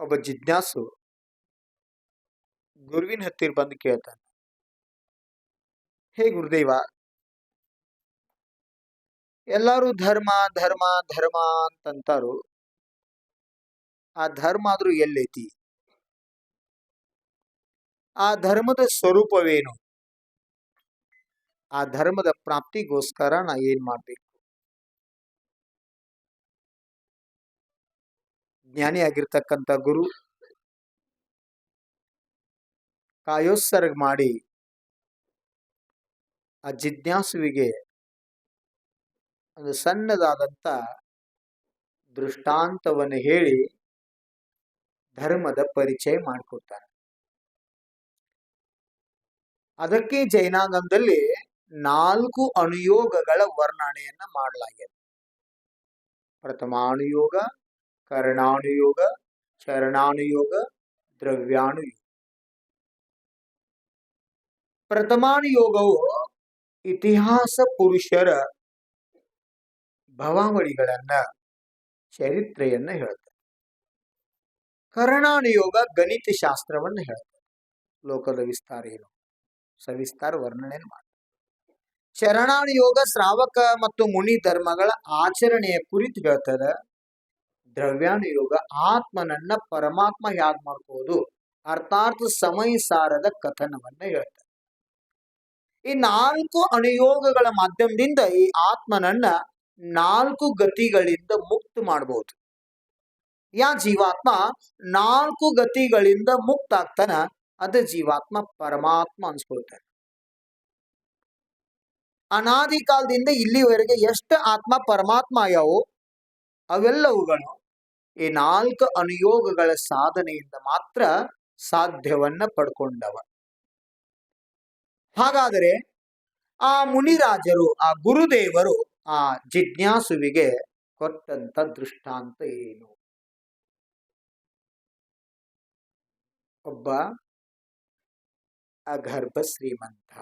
ಒಬ್ಬ ಜಿಜ್ಞಾಸು ಗುರುವಿನ ಹತ್ತಿರ ಬಂದು ಕೇಳ್ತಾನೆ, ಹೇ ಗುರುದೇವ, ಎಲ್ಲಾರು ಧರ್ಮ ಧರ್ಮ ಧರ್ಮ ಅಂತಂತಾರು, ಆ ಧರ್ಮ ಆದ್ರೂ ಎಲ್ಲೈತಿ? ಆ ಧರ್ಮದ ಸ್ವರೂಪವೇನು? ಆ ಧರ್ಮದ ಪ್ರಾಪ್ತಿಗೋಸ್ಕರ ನಾ ಏನ್ ಮಾಡ್ಬೇಕು? ಜ್ಞಾನಿಯಾಗಿರ್ತಕ್ಕಂಥ ಗುರು ಕಾಯೋತ್ಸರ್ಗ ಮಾಡಿ ಆ ಜಿಜ್ಞಾಸುವಿಗೆ ಒಂದು ಸಣ್ಣದಾದಂತ ದೃಷ್ಟಾಂತವನ್ನು ಹೇಳಿ ಧರ್ಮದ ಪರಿಚಯ ಮಾಡಿಕೊಡ್ತಾನೆ. ಅದಕ್ಕೆ ಜೈನಾಗಮದಲ್ಲಿ 4 ಅನುಯೋಗಗಳ ವರ್ಣನೆಯನ್ನ ಮಾಡಲಾಗಿದೆ. ಪ್ರಥಮಾನುಯೋಗ, ಕರ್ಣಾನುಯೋಗ, ಚರಣಾನುಯೋಗ, ದ್ರವ್ಯಾನುಯೋಗ. ಪ್ರಥಮಾನುಯೋಗವು ಇತಿಹಾಸ ಪುರುಷರ ಭವಾವಳಿಗಳನ್ನ, ಚರಿತ್ರೆಯನ್ನ ಹೇಳ್ತಾರೆ. ಕರ್ಣಾನುಯೋಗ ಗಣಿತ ಶಾಸ್ತ್ರವನ್ನು ಹೇಳ್ತಾರೆ. ಲೋಕದ ವಿಸ್ತಾರ ಏನು, ಸವಿಸ್ತಾರ ವರ್ಣನೆ ಮಾಡ್ತಾರೆ. ಚರಣಾನುಯೋಗ ಶ್ರಾವಕ ಮತ್ತು ಮುನಿ ಧರ್ಮಗಳ ಆಚರಣೆಯ ಕುರಿತು ಹೇಳ್ತದೆ. ದ್ರವ್ಯಾನುಯೋಗ ಆತ್ಮನನ್ನ ಪರಮಾತ್ಮ ಹ್ಯಾಗ್ ಮಾಡ್ಕೋದು, ಅರ್ಥಾತ್ ಸಮಯ ಸಾರದ ಕಥನವನ್ನ ಹೇಳ್ತಾರೆ. ಈ 4 ಅನುಯೋಗಗಳ ಮಾಧ್ಯಮದಿಂದ ಈ ಆತ್ಮನನ್ನ 4 ಗತಿಗಳಿಂದ ಮುಕ್ತ ಮಾಡಬಹುದು. ಯಾ ಜೀವಾತ್ಮ 4 ಗತಿಗಳಿಂದ ಮುಕ್ತ ಆಗ್ತಾನ, ಅದ ಜೀವಾತ್ಮ ಪರಮಾತ್ಮ ಅನ್ಸ್ಕೊಳ್ತಾನೆ. ಅನಾದಿ ಕಾಲದಿಂದ ಇಲ್ಲಿವರೆಗೆ ಎಷ್ಟು ಆತ್ಮ ಪರಮಾತ್ಮ ಆಗ್ಯಾವು, ಅವೆಲ್ಲವುಗಳು ಈ 4 ಅನುಯೋಗಗಳ ಸಾಧನೆಯಿಂದ ಮಾತ್ರ ಸಾಧ್ಯವನ್ನ ಪಡ್ಕೊಂಡವ. ಹಾಗಾದರೆ ಆ ಮುನಿರಾಜರು, ಆ ಗುರುದೇವರು ಆ ಜಿಜ್ಞಾಸುವಿಗೆ ಕೊಟ್ಟಂತ ದೃಷ್ಟಾಂತ ಏನು? ಒಬ್ಬ ಅಗರ್ಭ ಶ್ರೀಮಂತ,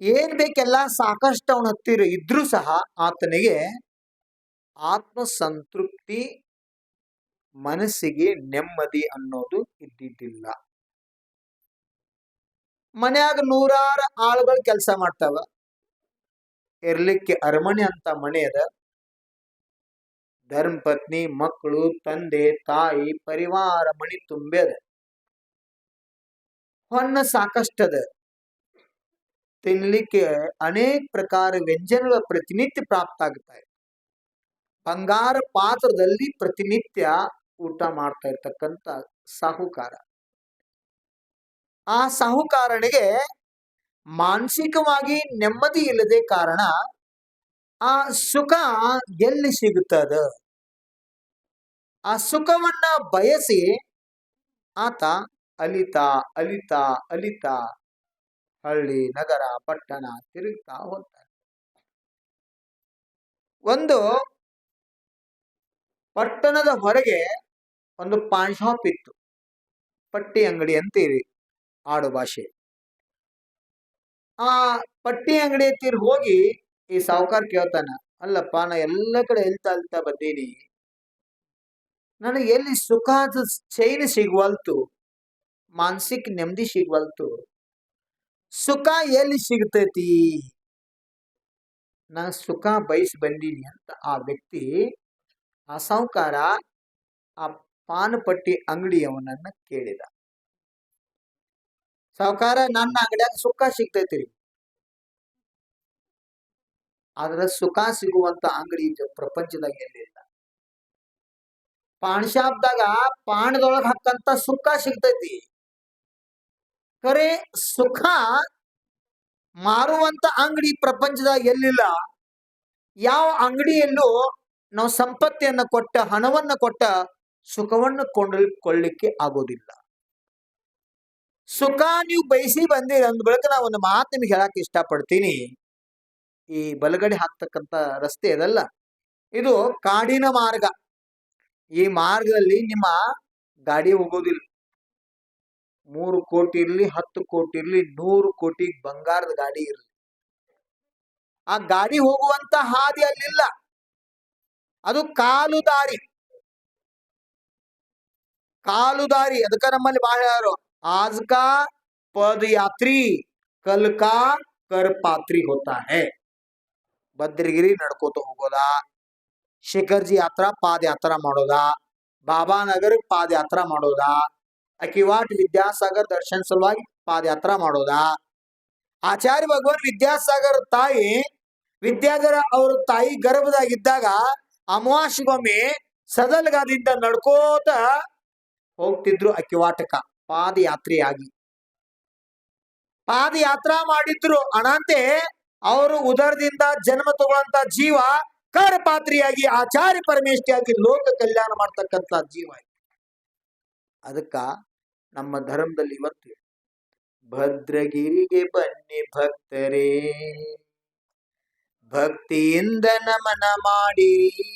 ಏನ್ ಬೇಕೆಲ್ಲ ಸಾಕಷ್ಟು ಅವನ ಹತ್ತಿರ ಇದ್ರೂ ಸಹ ಆತನಿಗೆ ಆತ್ಮ ಸಂತೃಪ್ತಿ, ಮನಸ್ಸಿಗೆ ನೆಮ್ಮದಿ ಅನ್ನೋದು ಇದ್ದಿದ್ದಿಲ್ಲ. ಮನ್ಯಾಗ 100 ಆಳುಗಳು ಕೆಲಸ ಮಾಡ್ತಾವ, ಇರ್ಲಿಕ್ಕೆ ಅರಮನೆ ಅಂತ ಮನೆ ಅದ, ಧರ್ಮ ಪತ್ನಿ, ಮಕ್ಕಳು, ತಂದೆ ತಾಯಿ, ಪರಿವಾರ ಮಣಿ ತುಂಬ್ಯದ, ಹೊನ್ನ ಸಾಕಷ್ಟದ, ತಿನ್ಲಿಕ್ಕೆ ಅನೇಕ ಪ್ರಕಾರ ವ್ಯಂಜನಗಳ ಪ್ರತಿನಿತ್ಯ ಪ್ರಾಪ್ತ ಆಗ್ತಾ. ಬಂಗಾರ ಪಾತ್ರದಲ್ಲಿ ಪ್ರತಿನಿತ್ಯ ಊಟ ಮಾಡ್ತಾ ಇರ್ತಕ್ಕಂಥ ಸಾಹುಕಾರ. ಆ ಸಾಹುಕಾರನಿಗೆ ಮಾನಸಿಕವಾಗಿ ನೆಮ್ಮದಿ ಇಲ್ಲದೆ ಕಾರಣ ಆ ಸುಖ ಎಲ್ಲಿ ಸಿಗುತ್ತದ? ಆ ಸುಖವನ್ನ ಬಯಸಿ ಆತ ಅಲಿತಾ ಅಲಿತಾ ಅಲಿತಾ ಹಳ್ಳಿ, ನಗರ, ಪಟ್ಟಣ ತಿರುಗ್ತಾ ಹೋಗ್ತಾನೆ. ಒಂದು ಪಟ್ಟಣದ ಹೊರಗೆ ಒಂದು ಪಾನ್ ಶಾಪ್ ಇತ್ತು, ಪಟ್ಟಿ ಅಂಗಡಿ ಅಂತೀರಿ ಆಡು ಭಾಷೆ. ಆ ಪಟ್ಟಿ ಅಂಗಡಿ ಹತ್ತಿರ ಹೋಗಿ ಈ ಸಾಹುಕಾರ ಕೇಳ್ತಾನ, ಅಲ್ಲಪ್ಪ, ನಾ ಎಲ್ಲ ಕಡೆ ಎಲ್ತಾ ಅಲ್ತಾ ಬಂದೀನಿ, ನನಗೆ ಎಲ್ಲಿ ಸುಖ ಚೈನ್ ಸಿಗ್ವಲ್ತು, ಮಾನಸಿಕ ನೆಮ್ಮದಿ ಸಿಗ್ವಲ್ತು, ಸುಖ ಎಲ್ಲಿ ಸಿಗ್ತೈತಿ? ನಾ ಸುಖ ಬಯಸಿ ಬಂದೀನಿ ಅಂತ ಆ ವ್ಯಕ್ತಿ, ಆ ಸಾಹುಕಾರ ಆ ಪಾನಪಟ್ಟಿ ಅಂಗಡಿಯವನನ್ನ ಕೇಳಿದ. ಸಾಹುಕಾರ, ನನ್ನ ಅಂಗಡಿಯಾಗ ಸುಖ ಸಿಗ್ತೈತಿ, ಆದ್ರೆ ಸುಖ ಸಿಗುವಂತ ಅಂಗಡಿ ಪ್ರಪಂಚದಾಗ ಎಲ್ಲಿಲ್ಲ. ಪಾನ್ ಶಾಪ್ದಾಗ ಪಾನದೊಳಗ ಹಾಕಂತ ಸುಖ ಸಿಗ್ತೈತಿ, ಖರೆ ಸುಖ ಮಾರುವಂತ ಅಂಗಡಿ ಪ್ರಪಂಚದಾಗ ಎಲ್ಲಿಲ್ಲ. ಯಾವ ಅಂಗಡಿಯಲ್ಲೂ ನಾವು ಸಂಪತ್ತಿಯನ್ನ ಕೊಟ್ಟ, ಹಣವನ್ನ ಕೊಟ್ಟ ಸುಖವನ್ನು ಕೊಳ್ಳಿಕ್ಕೆ ಆಗೋದಿಲ್ಲ. ಸುಖ ನೀವು ಬಯಸಿ ಬಂದಿರಿ ಅಂದ ಬಳಿಕ ನಾ ಒಂದು ಮಾತು ನಿಮ್ಗೆ ಹೇಳಕ್ ಇಷ್ಟಪಡ್ತೀನಿ. ಈ ಬಲಗಡೆ ಹಾಕ್ತಕ್ಕಂತ ರಸ್ತೆ ಅದಲ್ಲ, ಇದು ಕಾಡಿನ ಮಾರ್ಗ. ಈ ಮಾರ್ಗದಲ್ಲಿ ನಿಮ್ಮ ಗಾಡಿ ಹೋಗೋದಿಲ್ಲ. 3 ಕೋಟಿ ಇರ್ಲಿ, 10 ಕೋಟಿ ಇರ್ಲಿ, 100 ಕೋಟಿ ಬಂಗಾರದ ಗಾಡಿ ಇರ್ಲಿ, ಆ ಗಾಡಿ ಹೋಗುವಂತ ಹಾದಿ ಅಲ್ಲಿಲ್ಲ. ಅದು ಕಾಲು ದಾರಿ. ಕಾಲುದಾರಿ ಅದಕ್ಕ ನಮ್ಮಲ್ಲಿ ಬಹಳ ಯಾರು आज का पदयात्री कल का करपात्री होता है. ಭದ್ರಗಿರಿ ನಡ್ಕೋತ ಹೋಗೋದಾ, ಶಿಖರ್ಜಿ ಯಾತ್ರಾ ಪಾದಯಾತ್ರಾ ಮಾಡೋದಾ, ಬಾಬಾನಗರ್ ಪಾದಯಾತ್ರಾ ಮಾಡೋದಾ, ಅಕಿವಾಟ್ ವಿದ್ಯಾಸಾಗರ್ ದರ್ಶನ ಸಲುವಾಗಿ ಪಾದಯಾತ್ರಾ ಮಾಡೋದಾ, ಆಚಾರ್ಯ ಭಗವಾನ್ ವಿದ್ಯಾಸಾಗರ್ ತಾಯಿ ವಿದ್ಯಾಧರ ಅವ್ರ ತಾಯಿ ಗರ್ಭದಾಗಿದ್ದಾಗ ಅಮಾವಾಸ್ಯೆಗೊಮ್ಮೆ ಸದಲ್ಗಾದಿಂದ ನಡ್ಕೋತ ಹೋಗ್ತಿದ್ರು ಅಕಿವಾಟಕ ಪಾದಯಾತ್ರೆಯಾಗಿ. ಪಾದಯಾತ್ರಾ ಮಾಡಿದ್ರು ಅನಂತೆ ಅವರು ಉದರದಿಂದ ಜನ್ಮ ತಗೊಳ್ಳಂತ ಜೀವ ಕರಪಾತ್ರಿಯಾಗಿ ಆಚಾರ್ಯ ಪರಮೇಶ್ವರಿಯಾಗಿ ಲೋಕ ಕಲ್ಯಾಣ ಮಾಡ್ತಕ್ಕಂಥ ಜೀವ. ಅದಕ್ಕ ನಮ್ಮ ಧರ್ಮದಲ್ಲಿ ಇವತ್ತು ಭದ್ರಗಿರಿಗೆ ಬನ್ನಿ ಭಕ್ತರೇ, ಭಕ್ತಿಯಿಂದ ನಮನ ಮಾಡಿರಿ,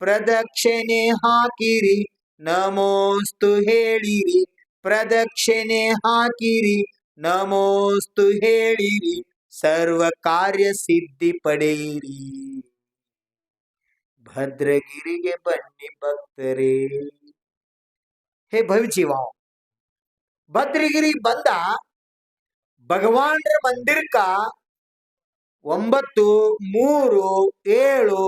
ಪ್ರದಕ್ಷಿಣೆ ಹಾಕಿರಿ, ನಮೋಸ್ತು ಹೇಳಿರಿ, ಪ್ರದಕ್ಷಿಣೆ ಹಾಕಿರಿ, ನಮೋಸ್ತು ಹೇಳಿರಿ, ಸರ್ವ ಕಾರ್ಯ ಸಿದ್ಧಿ ಪಡೆಯಿರಿ. ಭದ್ರಗಿರಿಗೆ ಬನ್ನಿ ಭಕ್ತರೇ. हे भवजीवाओं, भद्रगिरी बंदा भगवान मंदिर का 9, 3, 7,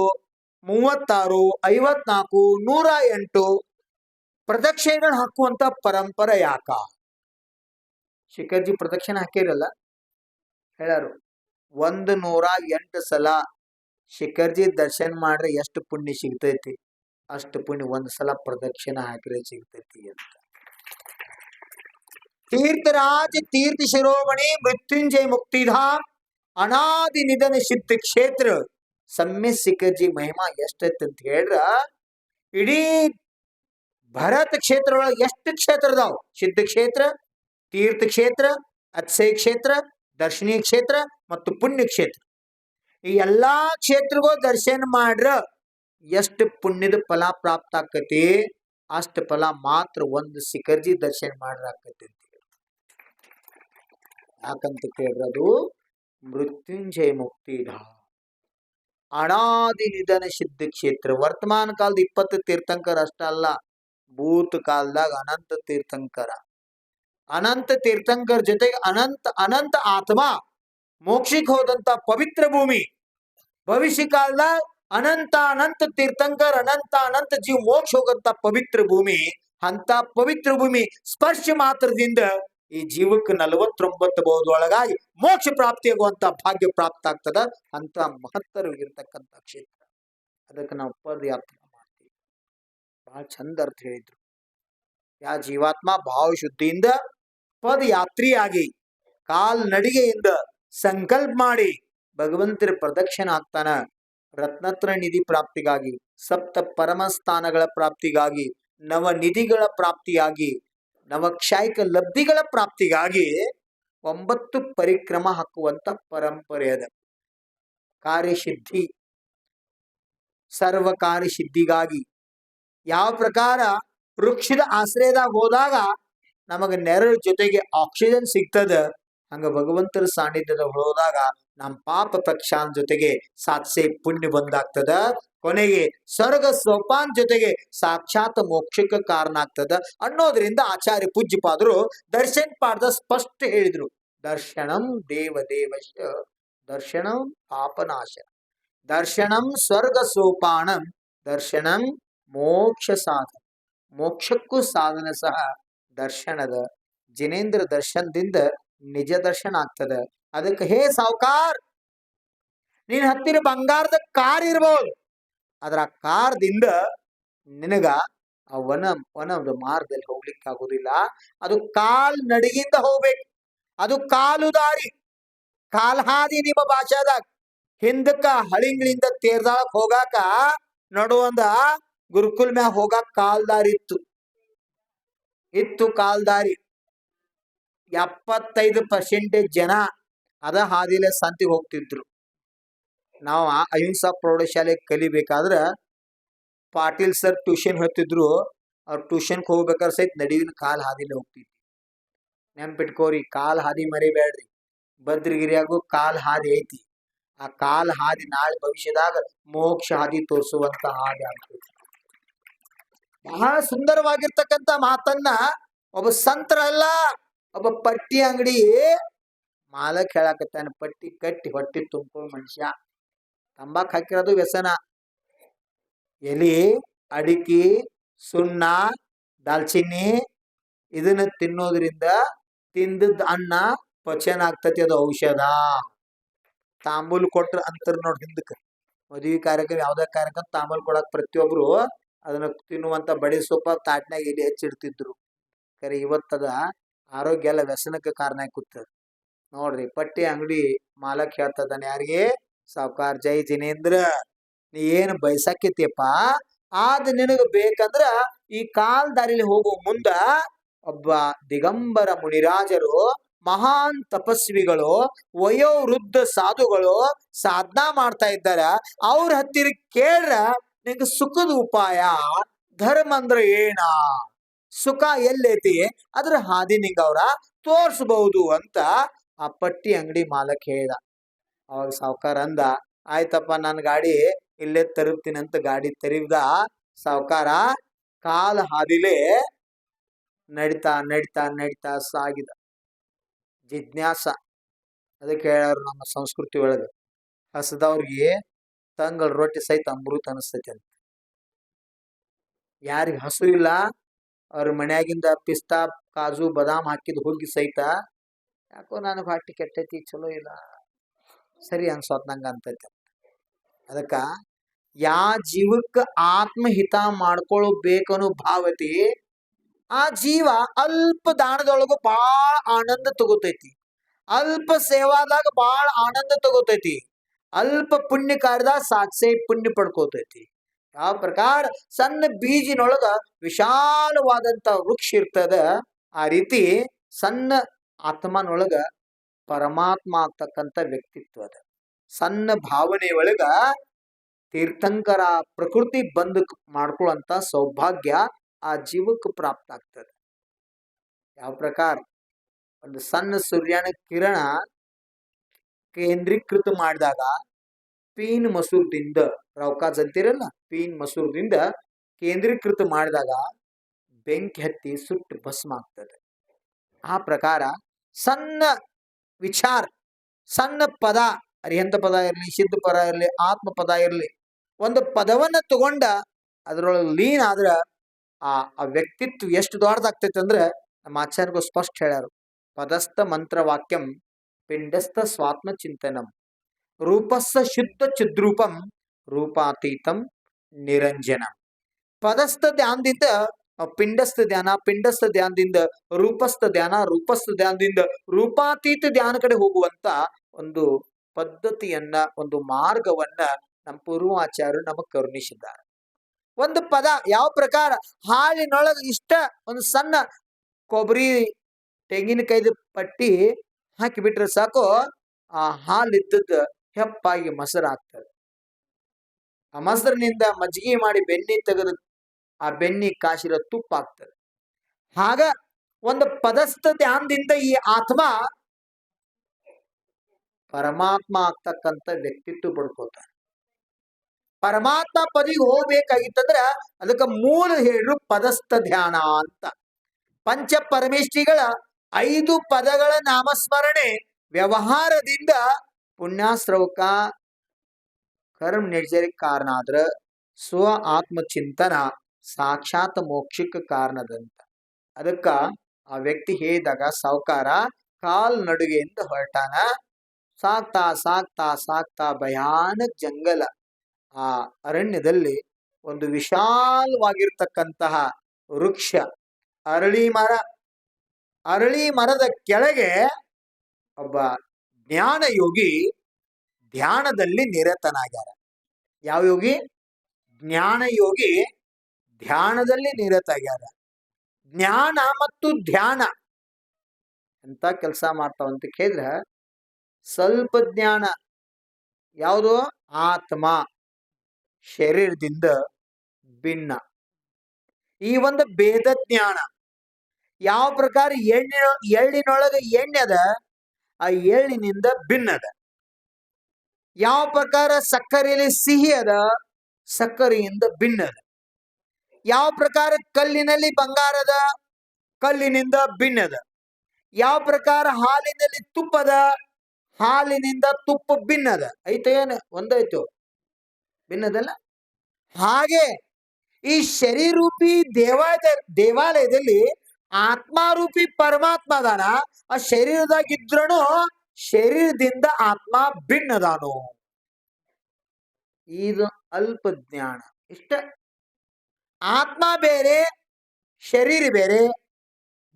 36, 54, 108 ಪ್ರದಕ್ಷಿಣೆಗಳು ಹಾಕುವಂತ ಪರಂಪರೆ ಯಾಕ? ಶಿಖರ್ಜಿ ಪ್ರದಕ್ಷಿಣೆ ಹಾಕಿರಲ್ಲ ಹೇಳಾರು 108 ಸಲ ಶಿಖರ್ಜಿ ದರ್ಶನ ಮಾಡ್ರೆ ಎಷ್ಟು ಪುಣ್ಯ ಸಿಗ್ತೈತಿ, ಅಷ್ಟು ಪುಣ್ಯ ಒಂದ್ ಸಲ ಪ್ರದಕ್ಷಿಣೆ ಹಾಕಿದ್ರೆ ಸಿಗ್ತೈತಿ ಅಂತ. तीर्थराज तीर्थ शिरोमणि मृत्युंजय मुक्तिधाम अनादि निधन सिद्ध क्षेत्र सम्य शिखर्जी महिमा ಎಷ್ಟೈತಿ ಅಂತ ಹೇಳ್ರ ಇಡೀ ಭರತ ಕ್ಷೇತ್ರ ಒಳಗೆ ಎಷ್ಟು ಕ್ಷೇತ್ರ ಅದಾವ? ಸಿದ್ಧ ಕ್ಷೇತ್ರ, ತೀರ್ಥ ಕ್ಷೇತ್ರ, ಅಕ್ಷಯ ಕ್ಷೇತ್ರ, ದರ್ಶನೀಯ ಕ್ಷೇತ್ರ ಮತ್ತು ಪುಣ್ಯ ಕ್ಷೇತ್ರ. ಈ ಎಲ್ಲಾ ಕ್ಷೇತ್ರಗೂ ದರ್ಶನ ಮಾಡ್ರ ಎಷ್ಟು ಪುಣ್ಯದ ಫಲ ಪ್ರಾಪ್ತ ಆಕತಿ, ಅಷ್ಟು ಫಲ ಮಾತ್ರ ಒಂದು ಶಿಖರ್ಜಿ ದರ್ಶನ ಮಾಡ್ರ ಆಕತಿ. ಯಾಕಂತ ಕೇಳ್ರದು ಮೃತ್ಯುಂಜಯ ಮುಕ್ತಿಧಾಮ ಅನಾದಿ ನಿಧನ ಸಿದ್ಧ ಕ್ಷೇತ್ರ. ವರ್ತಮಾನ ಕಾಲದ 20 ತೀರ್ಥಂಕರ ಅಷ್ಟ ಅಲ್ಲ, ಭೂತ ಕಾಲದಾಗ ಅನಂತ ತೀರ್ಥಂಕರ, ಅನಂತ ತೀರ್ಥಂಕರ ಜೊತೆಗೆ ಅನಂತ ಅನಂತ ಆತ್ಮ ಮೋಕ್ಷಕ್ಕೆ ಹೋದಂತ ಪವಿತ್ರ ಭೂಮಿ. ಭವಿಷ್ಯ ಕಾಲದಾಗ ಅನಂತ ಅನಂತ ತೀರ್ಥಂಕರ, ಅನಂತ ಅನಂತ ಜೀವ ಮೋಕ್ಷ ಹೋಗಂತ ಪವಿತ್ರ ಭೂಮಿ. ಅಂತ ಪವಿತ್ರ ಭೂಮಿ ಸ್ಪರ್ಶ ಮಾತ್ರದಿಂದ ಈ ಜೀವಕ್ಕೆ 49 ಬಹುದೊಳಗಾಗಿ ಮೋಕ್ಷ ಪ್ರಾಪ್ತಿಯಾಗುವಂತ ಭಾಗ್ಯ ಪ್ರಾಪ್ತ ಆಗ್ತದ. ಅಂತ ಮಹತ್ತರವಾಗಿರ್ತಕ್ಕಂಥ ಕ್ಷೇತ್ರ. ಅದಕ್ಕೆ ನಾವು ಪದಯಾತ್ರೆ ಮಾಡ್ತೀವಿ. ಬಹಳ ಚಂದ ಅರ್ಥ ಹೇಳಿದ್ರು. ಯಾ ಜೀವಾತ್ಮ ಭಾವ ಶುದ್ಧಿಯಿಂದ ಪದಯಾತ್ರಿಯಾಗಿ ಕಾಲ್ನಡಿಗೆಯಿಂದ ಸಂಕಲ್ಪ ಮಾಡಿ ಭಗವಂತರ ಪ್ರದಕ್ಷಿಣ ಆಗ್ತಾನ. ರತ್ನತ್ರ ನಿಧಿ ಪ್ರಾಪ್ತಿಗಾಗಿ, ಸಪ್ತ ಪರಮಸ್ಥಾನಗಳ ಪ್ರಾಪ್ತಿಗಾಗಿ, ನವನಿಧಿಗಳ ಪ್ರಾಪ್ತಿಯಾಗಿ, ನವಕ್ಷಾಯಿಕ ಲಬ್ಧಿಗಳ ಪ್ರಾಪ್ತಿಗಾಗಿ 9 ಪರಿಕ್ರಮ ಹಾಕುವಂತ ಪರಂಪರೆ ಅದ. ಕಾರ್ಯಸಿದ್ಧಿ, ಸರ್ವ ಕಾರ್ಯಸಿದ್ಧಿಗಾಗಿ ಯಾವ ಪ್ರಕಾರ ವೃಕ್ಷದ ಆಶ್ರಯದಾಗ ಹೋದಾಗ ನಮಗ ನೆರಳು ಜೊತೆಗೆ ಆಕ್ಸಿಜನ್ ಸಿಗ್ತದ, ಹಂಗ ಭಗವಂತರ ಸಾನ್ನಿಧ್ಯದ ಹೋದಾಗ ನಮ್ಮ ಪಾಪ ಪ್ರಕ್ಷಾನ್ ಜೊತೆಗೆ ಸಾತ್ಸೆ ಪುಣ್ಯ ಬಂದಾಗ್ತದ. ಕೊನೆಗೆ ಸ್ವರ್ಗ ಸೋಪಾನ್ ಜೊತೆಗೆ ಸಾಕ್ಷಾತ್ ಮೋಕ್ಷಕ್ಕೆ ಕಾರಣ ಆಗ್ತದ ಅನ್ನೋದ್ರಿಂದ ಆಚಾರ್ಯ ಪೂಜ್ಯಪಾದರು ದರ್ಶನ ಪಾಠದ ಸ್ಪಷ್ಟ ಹೇಳಿದ್ರು. ದರ್ಶನಂ ದೇವದೇವಶ, ದರ್ಶನಂ ಪಾಪನಾಶ, ದರ್ಶನಂ ಸ್ವರ್ಗ ಸೋಪಾನಂ, ದರ್ಶನಂ ಮೋಕ್ಷ ಸಾಧನ. ಮೋಕ್ಷಕ್ಕೂ ಸಾಧನ ಸಹ ದರ್ಶನದ. ಜಿನೇಂದ್ರ ದರ್ಶನದಿಂದ ನಿಜ ದರ್ಶನ ಆಗ್ತದ. ಅದಕ್ಕೆ ಹೇ ಸಾವುಕಾರ್, ನೀನ್ ಹತ್ತಿರ ಬಂಗಾರದ ಕಾರ್ ಇರ್ಬೋದು, ಅದ್ರ ಕಾರ್ದಿಂದ ನಿನಗ ಆ ವನದ ಮಾರ್ಗದಲ್ಲಿ ಹೋಗ್ಲಿಕ್ಕೆ ಆಗುದಿಲ್ಲ. ಅದು ಕಾಲ್ ನಡಿಗಿಂದ ಹೋಗ್ಬೇಕು. ಅದು ಕಾಲು ದಾರಿ, ಕಾಲ್ ಹಾದಿ. ನಿಮ್ಮ ಭಾಷಾದಾಗ ಹಿಂದಕ್ಕ ಹಳಿಂಗಳಿಂದ ತೇರ್ದಾಳಕ್ ಹೋಗಾಕ ನಡುವಂದ ಗುರುಕುಲ್ ಮ್ಯಾಗ ಹೋಗಾಕ ಕಾಲ್ದಾರಿ ಇತ್ತು ಕಾಲ್ದಾರಿ. 75% ಜನ ಅದ ಹಾದಿಲೆ ಸಂತಿಗೆ ಹೋಗ್ತಿದ್ರು. ನಾವು ಅಹಿಂಸಾ ಪ್ರೌಢಶಾಲೆ ಕಲಿಬೇಕಾದ್ರ ಪಾಟೀಲ್ ಸರ್ ಟ್ಯೂಷನ್ ಹೇಳ್ತಿದ್ರು. ಅವ್ರು ಟ್ಯೂಷನ್ಗೆ ಹೋಗ್ಬೇಕಾದ್ರೆ ಸಹಿತ ನಡುವಿನ ಕಾಲ್ ಹಾದಿಲೆ ಹೋಗ್ತಿದ್ವಿ. ನೆನ್ಪಿಟ್ಕೋರಿ, ಕಾಲ್ ಹಾದಿ ಮರಿಬೇಡ್ರಿ. ಭದ್ರಗಿರಿಯಾಗೂ ಕಾಲ್ ಹಾದಿ ಐತಿ. ಆ ಕಾಲ್ ಹಾದಿ ನಾಳೆ ಭವಿಷ್ಯದಾಗ ಮೋಕ್ಷ ಹಾದಿ ತೋರಿಸುವಂತ ಹಾದಿ ಆಗ್ತದೆ. ಬಹಳ ಸುಂದರವಾಗಿರ್ತಕ್ಕಂಥ ಮಾತನ್ನ ಒಬ್ಬ ಸಂತರಲ್ಲ, ಒಬ್ಬ ಪಟ್ಟಿ ಅಂಗಡಿ ಮಾಲಕ್ ಹೇಳಾಕತ್ತಾನ. ಪಟ್ಟಿ ಕಟ್ಟಿ ಹೊಟ್ಟಿ ತುಂಬಿಕೋ ಮನುಷ್ಯ. ತಂಬಾಕ್ ಹಾಕಿರೋದು ವ್ಯಸನ. ಎಲಿ, ಅಡಿಕೆ, ಸುಣ್ಣ, ದಾಲ್ಚಿನ್ನಿ ಇದನ್ನ ತಿನ್ನೋದ್ರಿಂದ ತಿಂದದ್ ಅನ್ನ ಪಚನ ಆಗ್ತತಿ. ಅದು ಔಷಧ. ತಾಂಬೂಲ್ ಕೊಟ್ರ ಅಂತರ ನೋಡ್ ಹಿಂದಕ್ಕೆ ಮದುವೆ ಕಾರ್ಯಕ್ರಮ ಯಾವ್ದೇ ಕಾರ್ಯಕ್ರಮ ತಾಂಬೂಲ್ ಕೊಡಕ್ ಪ್ರತಿಯೊಬ್ರು ಅದನ್ನ ತಿನ್ನುವಂತ ಬಡಿ ಸೊಪ್ಪ ತಾಟ್ನಾಗ ಎಲ್ಲಿ ಹೆಚ್ಚಿಡ್ತಿದ್ರು. ಕರೆ ಇವತ್ತದ ಆರೋಗ್ಯ ಎಲ್ಲ ವ್ಯಸನಕ್ಕೆ ಕಾರಣ ಕೂತದ ನೋಡ್ರಿ. ಪಟ್ಟಿ ಅಂಗಡಿ ಮಾಲಕ್ ಹೇಳ್ತದಾನೆ ಯಾರಿಗೆ? ಸಾವ್ಕಾರ್ ಜೈ ಜಿನೇಂದ್ರ, ನೀ ಏನ್ ಬಯಸಕ್ಕಿತಿಯಪ್ಪ ಆದ ನಿನಗ ಬೇಕಂದ್ರ ಈ ಕಾಲ್ ದಾರಿಲಿ ಹೋಗೋ ಮುಂದ ಒಬ್ಬ ದಿಗಂಬರ ಮುನಿರಾಜರು, ಮಹಾನ್ ತಪಸ್ವಿಗಳು, ವಯೋವೃದ್ಧ ಸಾಧುಗಳು ಸಾಧನಾ ಮಾಡ್ತಾ ಇದ್ದಾರ. ಅವ್ರ ಹತ್ತಿರ ಕೇಳ್ರ ನಿಂಗೆ ಸುಖದ ಉಪಾಯ, ಧರ್ಮ ಅಂದ್ರ ಏನ, ಸುಖ ಎಲ್ಲೈತಿ, ಅದ್ರ ಹಾದಿ ನಿಂಗ ಅವ್ರ ತೋರ್ಸ್ಬಹುದು ಅಂತ ಆ ಪಟ್ಟಿ ಅಂಗಡಿ ಮಾಲಕ್ ಹೇಳ್ದ. ಅವಾಗ ಸಾವ್ಕಾರ ಅಂದ, ಆಯ್ತಪ್ಪ ನನ್ನ ಗಾಡಿ ಇಲ್ಲೇ ತರುತ್ತೀನಿ ಅಂತ ಗಾಡಿ ತೆರಿವ್ದ. ಸಾವ್ಕಾರ ಕಾಲ ಹಾದಿಲೇ ನಡಿತಾ ನಡಿತಾ ನಡಿತಾ ಸಾಗಿದ. ಜಿಜ್ಞಾಸ. ಅದಕ್ಕೆ ಹೇಳಾರು ನಮ್ಮ ಸಂಸ್ಕೃತಿ ಒಳಗ, ಹಸದವ್ರಿಗೆ ತಂಗಳ ರೊಟ್ಟಿ ಸಹಿತ ಅಮೃತ ಅನಿಸ್ತೈತಿ ಅಂತ. ಯಾರಿಗೆ ಹಸು ಇಲ್ಲ ಅವ್ರ ಮನ್ಯಾಗಿಂದ ಪಿಸ್ತಾ, ಕಾಜು, ಬಾದಾಮ್ ಹಾಕಿದ್ ಹುಗ್ಗಿ ಸಹಿತ ಯಾಕೋ ನನಗೆ ಹೊಟ್ಟಿ ಕೆಟ್ಟೈತಿ, ಚಲೋ ಇಲ್ಲ, ಸರಿ ಅನ್ಸೋತ್ ನಂಗ ಅಂತೈತಿ. ಅದಕ್ಕ ಯಾ ಜೀವಕ್ಕ ಆತ್ಮಹಿತ ಮಾಡ್ಕೊಳ್ಬೇಕನ್ನೋ ಭಾವತಿ ಆ ಜೀವ ಅಲ್ಪ ದಾನದೊಳಗು ಬಾಳ ಆನಂದ ತಗೋತೈತಿ, ಅಲ್ಪ ಸೇವಾದಾಗ ಬಾಳ ಆನಂದ ತಗೋತೈತಿ, ಅಲ್ಪ ಪುಣ್ಯ ಕಾರ್ಯದಾಗ ಸಾಕ್ಷಿ ಪುಣ್ಯ ಪಡ್ಕೋತೈತಿ. ಯಾವ ಪ್ರಕಾರ ಸಣ್ಣ ಬೀಜಿನೊಳಗ ವಿಶಾಲವಾದಂತ ವೃಕ್ಷ ಇರ್ತದ, ಆ ರೀತಿ ಸಣ್ಣ ಆತ್ಮನೊಳಗ ಪರಮಾತ್ಮ ಆಗ್ತಕ್ಕಂಥ ವ್ಯಕ್ತಿತ್ವ ಅದ. ಸಣ್ಣ ಭಾವನೆ ಒಳಗ ತೀರ್ಥಂಕರ ಪ್ರಕೃತಿ ಬಂದು ಮಾಡ್ಕೊಳ್ಳುವಂತ ಸೌಭಾಗ್ಯ ಆ ಜೀವಕ್ಕೆ ಪ್ರಾಪ್ತ ಆಗ್ತದೆ. ಯಾವ ಪ್ರಕಾರ ಒಂದು ಸಣ್ಣ ಸೂರ್ಯನ ಕಿರಣ ಕೇಂದ್ರೀಕೃತ ಮಾಡಿದಾಗ ಪೀನ್ ಮಸೂರದಿಂದ, ರೌಕಾಜ್ ಅಂತಿರಲ್ಲ, ಪೀನ್ ಮಸೂರದಿಂದ ಕೇಂದ್ರೀಕೃತ ಮಾಡಿದಾಗ ಬೆಂಕಿ ಹತ್ತಿ ಸುಟ್ಟು ಭಸ್ಮ ಆಗ್ತದೆ. ಆ ಪ್ರಕಾರ ಸಣ್ಣ ವಿಚಾರ, ಸಣ್ಣ ಪದ, ಅರಿಹಂತ ಪದ ಇರಲಿ, ಸಿದ್ಧ ಪದ ಇರಲಿ, ಆತ್ಮ ಪದ ಇರಲಿ, ಒಂದು ಪದವನ್ನ ತಗೊಂಡ ಅದ್ರೊಳಗೆ ಲೀನ್ ಆದ್ರ ಆ ವ್ಯಕ್ತಿತ್ವ ಎಷ್ಟು ದೊಡ್ಡದಾಗ್ತೈತೆ ಅಂದ್ರೆ ನಮ್ಮ ಆಚಾರ್ಯರು ಸ್ಪಷ್ಟ ಹೇಳ್ಯಾರು. ಪದಸ್ಥ ಮಂತ್ರವಾಕ್ಯಂ ಪಿಂಡಸ್ಥ ಸ್ವಾತ್ಮ ಚಿಂತನಂ ರೂಪಸ್ಸ ಶುದ್ಧ ಚಿದ್ರೂಪಂ ರೂಪಾತೀತಂ ನಿರಂಜನಂ. ಪದಸ್ಥ ಧ್ಯಾನದಿಂದ ಪಿಂಡಸ್ಥ ಧ್ಯಾನ, ಪಿಂಡಸ್ಥ ಧ್ಯಾನದಿಂದ ರೂಪಸ್ಥ ಧ್ಯಾನ, ರೂಪಸ್ಥ ಧ್ಯಾನದಿಂದ ರೂಪಾತೀತ ಧ್ಯಾನ ಕಡೆ ಹೋಗುವಂತ ಒಂದು ಪದ್ಧತಿಯನ್ನ, ಒಂದು ಮಾರ್ಗವನ್ನ ನಮ್ಮ ಪೂರ್ವಾಚಾರ್ಯರು ನಮಗ್ ಕರುಣಿಸಿದ್ದಾರೆ. ಒಂದು ಪದ ಯಾವ ಪ್ರಕಾರ ಹಾಲಿನೊಳಗ ಇಷ್ಟ ಒಂದು ಸಣ್ಣ ಕೊಬ್ಬರಿ, ತೆಂಗಿನಕಾಯ್ದು ಪಟ್ಟಿ ಹಾಕಿ ಬಿಟ್ರೆ ಸಾಕು, ಆ ಹಾಲಿದ್ದದ್ದು ಹೆಪ್ಪಾಗಿ ಮೊಸರು ಆಗ್ತದೆ. ಆ ಮೊಸರಿನಿಂದ ಮಜ್ಜಿಗೆ ಮಾಡಿ ಬೆಣ್ಣೆ ತೆಗೆದು ಆ ಬೆಣ್ಣೆ ಕಾಸಿರೋ ತುಪ್ಪ ಆಗ್ತದೆ. ಆಗ ಒಂದು ಪದಸ್ಥ ಧ್ಯಾನದಿಂದ ಈ ಆತ್ಮ ಪರಮಾತ್ಮ ಆಗ್ತಕ್ಕಂಥ ವ್ಯಕ್ತಿತ್ವ ಪಡ್ಕೋತಾನೆ. ಪರಮಾತ್ಮ ಪದಿಗೆ ಹೋಗ್ಬೇಕಾಗಿತ್ತಂದ್ರ ಅದಕ್ಕೆ ಮೂಲ ಹೇಳ್ರು ಪದಸ್ಥ ಧ್ಯಾನ ಅಂತ. ಪಂಚ ಪರಮೇಶ್ವರಿಗಳ 5 ಪದಗಳ ನಾಮಸ್ಮರಣೆ ವ್ಯವಹಾರದಿಂದ ಪುಣ್ಯಾಶ್ರವಕ ಕರ್ಮ ನಿರ್ಜರಿಗೆ ಕಾರಣ ಆದ್ರ ಸ್ವ ಆತ್ಮಚಿಂತನ ಸಾಕ್ಷಾತ್ ಮೋಕ್ಷಕ್ಕೆ ಕಾರಣದಂತ. ಅದಕ್ಕ ಆ ವ್ಯಕ್ತಿ ಹೇಳಿದಾಗ ಸಾವುಕಾರ ಕಾಲ್ ನಡುಗೆಯಿಂದ ಹೊರಟಾನ. ಸಾಕ್ತಾ ಸಾಕ್ತಾ ಸಾಕ್ತಾ ಭಯಾನಕ ಜಂಗಲ, ಆ ಅರಣ್ಯದಲ್ಲಿ ಒಂದು ವಿಶಾಲವಾಗಿರ್ತಕ್ಕಂತಹ ವೃಕ್ಷ, ಅರಳಿ ಮರ. ಅರಳಿ ಮರದ ಕೆಳಗೆ ಒಬ್ಬ ಜ್ಞಾನ ಯೋಗಿ ಧ್ಯಾನದಲ್ಲಿ ನಿರತನಾಗ್ಯಾರ. ಯಾವ ಯೋಗಿ? ಜ್ಞಾನ ಯೋಗಿ ಧ್ಯಾನದಲ್ಲಿ ನಿರತಾಗ್ಯಾರ. ಜ್ಞಾನ ಮತ್ತು ಧ್ಯಾನ ಎಂತ ಕೆಲಸ ಮಾಡ್ತಾವಂತ ಕೇಳಿದ್ರ, ಸ್ವಲ್ಪ ಜ್ಞಾನ ಯಾವುದು? ಆತ್ಮ ಶರೀರದಿಂದ ಭಿನ್ನ. ಈ ಒಂದು ಭೇದ ಜ್ಞಾನ ಯಾವ ಪ್ರಕಾರ ಎಳ್ಳಿನೊಳಗೆ ಎಣ್ಣೆ ಅದ, ಆ ಎಳ್ಳಿನಿಂದ ಭಿನ್ನದ. ಯಾವ ಪ್ರಕಾರ ಸಕ್ಕರೆಯಲ್ಲಿ ಸಿಹಿ ಅದ, ಸಕ್ಕರೆಯಿಂದ ಭಿನ್ನದ. ಯಾವ ಪ್ರಕಾರ ಕಲ್ಲಿನಲ್ಲಿ ಬಂಗಾರದ, ಕಲ್ಲಿನಿಂದ ಭಿನ್ನದ. ಯಾವ ಪ್ರಕಾರ ಹಾಲಿನಲ್ಲಿ ತುಪ್ಪದ, ಹಾಲಿನಿಂದ ತುಪ್ಪ ಭಿನ್ನದ. ಐತೆ ಏನು? ಒಂದೈತು, ಭಿನ್ನದಲ್ಲ. ಹಾಗೆ ಈ ಶರೀರೂಪಿ ದೇವಾಲಯದಲ್ಲಿ ಆತ್ಮಾರೂಪಿ ಪರಮಾತ್ಮ ಅದಾನ. ಆ ಶರೀರದಾಗಿದ್ರೂ ಶರೀರದಿಂದ ಆತ್ಮ ಭಿನ್ನದಾನು. ಇದು ಅಲ್ಪ ಜ್ಞಾನ. ಇಷ್ಟ. ಆತ್ಮ ಬೇರೆ, ಶರೀರ ಬೇರೆ,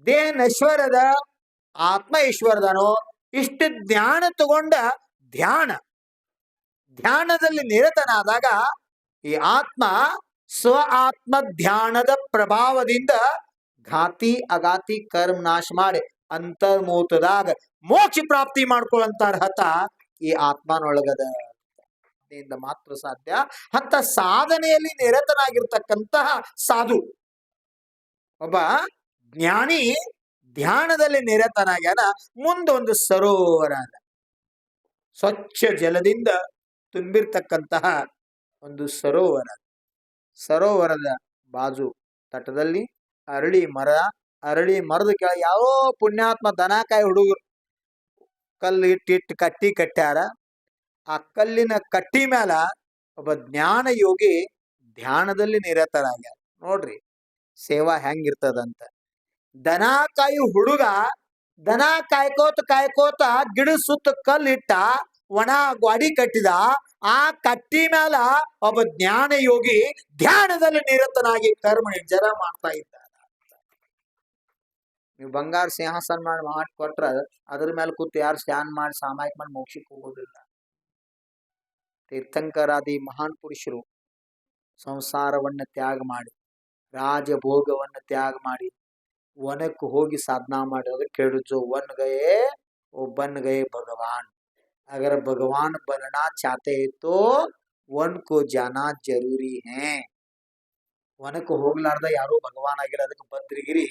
ದೇಹ ನಶ್ವರದ, ಆತ್ಮ ಈಶ್ವರದನೋ. ಇಷ್ಟು ಜ್ಞಾನ ತಗೊಂಡ ಧ್ಯಾನದಲ್ಲಿ ನಿರತನಾದಾಗ ಈ ಆತ್ಮ ಸ್ವ ಆತ್ಮ ಧ್ಯಾನದ ಪ್ರಭಾವದಿಂದ ಘಾತಿ ಅಗಾತಿ ಕರ್ಮ ನಾಶ ಮಾಡಿ ಅಂತರ್ಮೂತದಾಗ ಮೋಕ್ಷ ಪ್ರಾಪ್ತಿ ಮಾಡ್ಕೊಳ್ಳುವಂತ ಅರ್ಹತ ಈ ಆತ್ಮನೊಳಗದ. ಮಾತ್ರ ಸಾಧ್ಯ. ಅಂತ ಸಾಧನೆಯಲ್ಲಿ ನಿರತನಾಗಿರ್ತಕ್ಕಂತಹ ಸಾಧು, ಒಬ್ಬ ಜ್ಞಾನಿ ಧ್ಯಾನದಲ್ಲಿ ನಿರತನಾಗ್ಯಾನ. ಮುಂದೊಂದು ಸರೋವರ ಅದ, ಸ್ವಚ್ಛ ಜಲದಿಂದ ತುಂಬಿರ್ತಕ್ಕಂತಹ ಒಂದು ಸರೋವರ. ಸರೋವರದ ಬಾಜು ತಟದಲ್ಲಿ ಅರಳಿ ಮರದ ಕೆಳಗೆ ಯಾವ ಪುಣ್ಯಾತ್ಮ ದನಕಾಯಿ ಹುಡುಗರು ಕಲ್ಲು ಇಟ್ಟಿಟ್ಟು ಕಟ್ಟ್ಯಾರ. ಆ ಕಲ್ಲಿನ ಕಟ್ಟಿ ಮೇಲ ಒಬ್ಬ ಜ್ಞಾನ ಯೋಗಿ ಧ್ಯಾನದಲ್ಲಿ ನಿರತರಾಗ್ಯಾರ. ನೋಡ್ರಿ ಸೇವಾ ಹೆಂಗಿರ್ತದಂತ. ದನ ಕಾಯಿ ಹುಡುಗ ದನ ಕಾಯ್ಕೋತ ಗಿಡ ಸುತ್ತ ಕಲ್ಲಿಟ್ಟ, ಒಣ ಗ್ವಾಡಿ ಕಟ್ಟಿದ. ಆ ಕಟ್ಟಿ ಮೇಲ ಒಬ್ಬ ಜ್ಞಾನ ಯೋಗಿ ಧ್ಯಾನದಲ್ಲಿ ನಿರತನಾಗಿ ಕರ್ಮ ನಿರ್ಜರ ಮಾಡ್ತಾ ಇದ್ದಾರ. ನೀವು ಬಂಗಾರ ಸಿಂಹಾಸನ ಮಾಡಿ ಕೊಟ್ರ ಅದ್ರ ಮೇಲೆ ಕೂತು ಯಾರು ಸ್ನಾನ ಮಾಡಿ ಸಾಮಾಯಿಕ ಮಾಡಿ ಮೋಕ್ಷಕ್ಕೆ ಹೋಗೋದಿಲ್ಲ. ತೀರ್ಥಂಕರಾದಿ ಮಹಾನ್ ಪುರುಷರು ಸಂಸಾರವನ್ನ ತ್ಯಾಗ ಮಾಡಿ, ರಾಜಭೋಗವನ್ನ ತ್ಯಾಗ ಮಾಡಿ, ವನಕ್ಕೆ ಹೋಗಿ ಸಾಧನಾ ಮಾಡಿ. ಅದಕ್ಕೆ ಕೇಳಿದ್ರು, वन गए वो बन गए भगवान, अगर भगवान बनना चाहते हैं तो वन को जाना जरूरी है. ವನಕ್ಕೆ ಹೋಗ್ಲಾರ್ದ ಯಾರು ಭಗವಾನ್ ಆಗಿಲ್ಲ. ಅದಕ್ಕೆ ಭದ್ರಗಿರಿ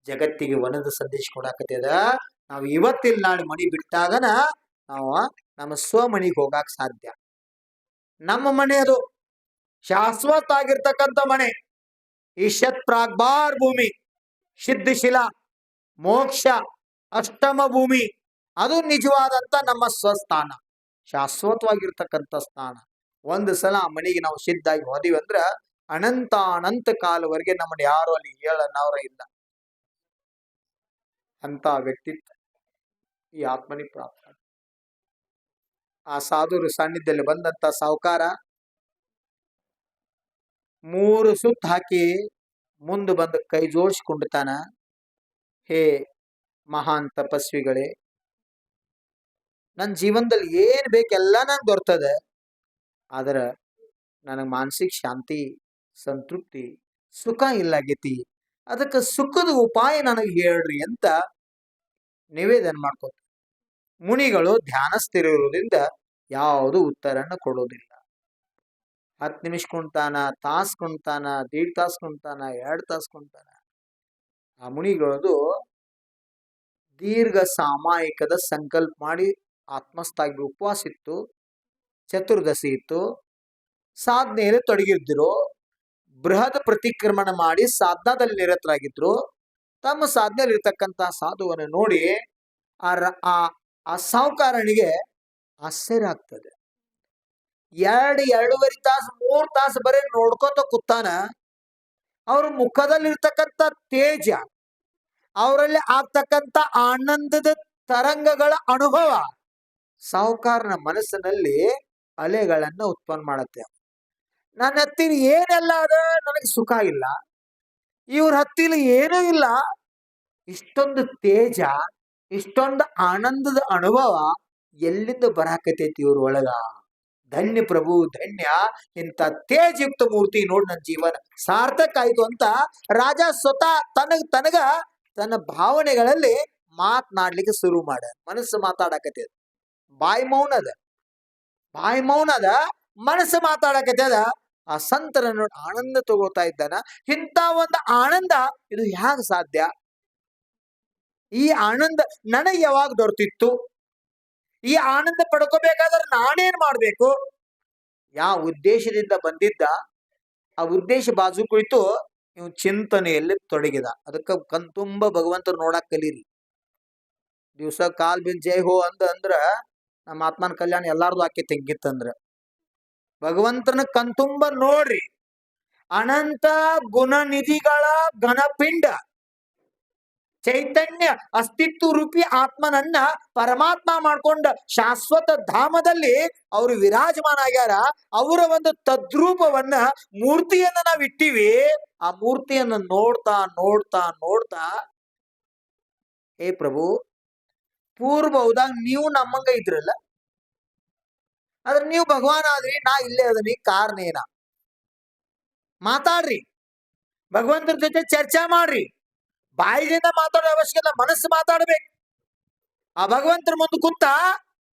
ಜಗತ್ತಿಗೆ ವನದ ಸಂದೇಶ ಕೊಡಾಕತ್ತದ. ನಾವು ಇವತ್ತಿಲ್ಲ ನಾಳೆ ಮನಿ ಬಿಟ್ಟಾಗನ ನಾವು ನಮ್ಮ ಸ್ವಮನಿಗೆ ಹೋಗಾಕ ಸಾಧ್ಯ. ನಮ್ಮ ಮನೆ ಅದು ಶಾಶ್ವತ ಆಗಿರ್ತಕ್ಕಂಥ ಮನೆ. ಈಶತ್ ಪ್ರಾಗ್ಬಾರ್ ಭೂಮಿ, ಸಿದ್ಧಶಿಲಾ, ಮೋಕ್ಷ, ಅಷ್ಟಮ ಭೂಮಿ, ಅದು ನಿಜವಾದಂತ ನಮ್ಮ ಸ್ವಸ್ಥಾನ, ಶಾಶ್ವತವಾಗಿರ್ತಕ್ಕಂಥ ಸ್ಥಾನ. ಒಂದು ಸಲ ಆ ಮನೆಗೆ ನಾವು ಸಿದ್ಧಾಗಿ ಹೋದಿವಿ ಅಂದ್ರ ಅನಂತ ಕಾಲವರೆಗೆ ನಮ್ಮನ್ನ ಯಾರು ಅಲ್ಲಿ ಹೇಳನ್ನವ್ರ ಇಲ್ಲ. ಅಂತ ವ್ಯಕ್ತಿತ್ವ ಈ ಆತ್ಮನಿ ಪ್ರಾಪ್ತ. ಆ ಸಾಧುರು ಸಾನ್ನಿಧ್ಯದಲ್ಲಿ ಬಂದಂತ ಸಾಹುಕಾರ 3 ಸುತ್ತ ಹಾಕಿ ಮುಂದೆ ಬಂದು ಕೈ ಜೋಡಿಸ್ಕೊಂಡ್ತಾನ. ಹೇ ಮಹಾನ್ ತಪಸ್ವಿಗಳೇ, ನನ್ನ ಜೀವನದಲ್ಲಿ ಏನ್ ಬೇಕೆಲ್ಲ ನಂಗೆ ದೊರ್ತದೆ. ಆದ್ರ ನನಗೆ ಮಾನಸಿಕ ಶಾಂತಿ, ಸಂತೃಪ್ತಿ, ಸುಖ ಇಲ್ಲಾಗೈತಿ. ಅದಕ್ಕೆ ಸುಖದ ಉಪಾಯ ನನಗೆ ಹೇಳ್ರಿ ಅಂತ ನಿವೇದನ ಮಾಡ್ಕೋತ. ಮುನಿಗಳು ಧ್ಯಾನಸ್ಥಿರೋದ್ರಿಂದ ಯಾವುದು ಉತ್ತರನ ಕೊಡೋದಿಲ್ಲ. 10 ನಿಮಿಷ ಕುಂತಾನ, ತಾಸು ಕುಂತಾನ, 1.5 ತಾಸು ಕುಂತಾನ, 2 ತಾಸು ಕುಂತಾನ. ಆ ಮುನಿಗಳದು ದೀರ್ಘ ಸಾಮಾಯಿಕದ ಸಂಕಲ್ಪ ಮಾಡಿ ಆತ್ಮಸ್ಥಾಗಿ ಉಪವಾಸ ಇತ್ತು, ಚತುರ್ದಶಿ ಇತ್ತು, ಸಾಧನೆಯಲ್ಲಿ ತೊಡಗಿದ್ರು, ಬೃಹತ್ ಪ್ರತಿಕ್ರಮಣ ಮಾಡಿ ಸಾಧನದಲ್ಲಿ ನಿರತರಾಗಿದ್ರು. ತಮ್ಮ ಸಾಧನೆಯಲ್ಲಿ ಇರ್ತಕ್ಕಂಥ ಸಾಧುವನ್ನು ನೋಡಿ ಆ ಸಾಹುಕಾರನಿಗೆ ಆಶ್ಚರ್ಯ ಆಗ್ತದೆ. 2-2.5 ತಾಸು 3 ತಾಸು ಬರೀ ನೋಡ್ಕೋತ ಕೂತಾನ. ಅವ್ರ ಮುಖದಲ್ಲಿರ್ತಕ್ಕಂಥ ತೇಜ, ಅವರಲ್ಲಿ ಆಗ್ತಕ್ಕಂಥ ಆನಂದದ ತರಂಗಗಳ ಅನುಭವ ಸಾಹುಕಾರನ ಮನಸ್ಸಿನಲ್ಲಿ ಅಲೆಗಳನ್ನ ಉತ್ಪನ್ನ ಮಾಡುತ್ತೆ. ನನ್ನ ಹತ್ತಿರ ಏನೆಲ್ಲ ಅದ, ನನಗೆ ಸುಖ ಇಲ್ಲ. ಇವ್ರ ಹತ್ತಿರ ಏನೂ ಇಲ್ಲ. ಇಷ್ಟೊಂದು ತೇಜ, ಇಷ್ಟೊಂದು ಆನಂದದ ಅನುಭವ ಎಲ್ಲಿಂದ ಬರಾಕತೈತಿ ಇವ್ರ ಒಳಗ? ಧನ್ಯ ಪ್ರಭು, ಧನ್ಯ, ಇಂಥ ತೇಜಯುಕ್ತ ಮೂರ್ತಿ ನೋಡಿ ನನ್ನ ಜೀವನ ಸಾರ್ಥಕ ಆಯ್ತು ಅಂತ ರಾಜ ಸ್ವತಃ ತನ್ನ ಭಾವನೆಗಳಲ್ಲಿ ಮಾತನಾಡ್ಲಿಕ್ಕೆ ಶುರು ಮಾಡ. ಮನಸ್ಸು ಮಾತಾಡಕತ್ತದ, ಬಾಯಿ ಮೌನ ಅದ, ಮನಸ್ಸು ಮಾತಾಡಕತ್ತದ. ಆ ಸಂತರ ನೋಡಿ ಆನಂದ ತಗೋತಾ ಇದ್ದಾನ. ಇಂಥ ಒಂದು ಆನಂದ ಇದು ಹೇಗೆ ಸಾಧ್ಯ? ಈ ಆನಂದ ನನಗೆ ಯಾವಾಗ ದೊರೆತಿತ್ತು? ಈ ಆನಂದ ಪಡ್ಕೋಬೇಕಾದ್ರೆ ನಾನೇನ್ ಮಾಡ್ಬೇಕು? ಯಾವ ಉದ್ದೇಶದಿಂದ ಬಂದಿದ್ದ, ಆ ಉದ್ದೇಶ ಬಾಜು ಕುಳಿತು ಇವ್ ಚಿಂತನೆಯಲ್ಲಿ ತೊಡಗಿದ. ಅದಕ್ಕ ಕಣ್ತುಂಬ ಭಗವಂತರು ನೋಡಕ್ ಕಲೀರಿ. ದಿವ್ಸ ಕಾಲ್ ಬಿನ್ ಜೈ ಹೋ ಅಂದ್ರ ನಮ್ಮ ಆತ್ಮನ ಕಲ್ಯಾಣ ಎಲ್ಲಾರ್ದು ಆಕೆ ತೆಗ್ಗಿತ್ತಂದ್ರ ಭಗವಂತನ ಕಣ್ತುಂಬ ನೋಡ್ರಿ. ಅನಂತ ಗುಣನಿಧಿಗಳ ಘನಪಿಂಡ ಚೈತನ್ಯ ಅಸ್ತಿತ್ವ ರೂಪಿ ಆತ್ಮನನ್ನ ಪರಮಾತ್ಮ ಮಾಡ್ಕೊಂಡ ಶಾಶ್ವತ ಧಾಮದಲ್ಲಿ ಅವರು ವಿರಾಜಮಾನ ಆಗ್ಯಾರ. ಅವರ ಒಂದು ತದ್ರೂಪವನ್ನ ಮೂರ್ತಿಯನ್ನ ನಾವ್ ಇಟ್ಟಿವಿ. ಆ ಮೂರ್ತಿಯನ್ನ ನೋಡ್ತಾ ನೋಡ್ತಾ ನೋಡ್ತಾ, ಹೇ ಪ್ರಭು, ಪೂರ್ವದಾಗ ನೀವು ನಮ್ಮಂಗ ಇದ್ರಲ್ಲ, ಆದ್ರೆ ನೀವು ಭಗವಾನ್ ಆದ್ರಿ, ನಾ ಇಲ್ಲೇ ಅದನಿ, ಕಾರಣ ಏನ? ಮಾತಾಡ್ರಿ, ಭಗವಂತರ ಜೊತೆ ಚರ್ಚಾ ಮಾಡ್ರಿ. ಬಾಯಿದಿಂದ ಮಾತಾಡೋ ಅವಶ್ಯಕತೆ, ಮನಸ್ಸು ಮಾತಾಡ್ಬೇಕು. ಆ ಭಗವಂತರ ಮುಂದೆ ಕೂತ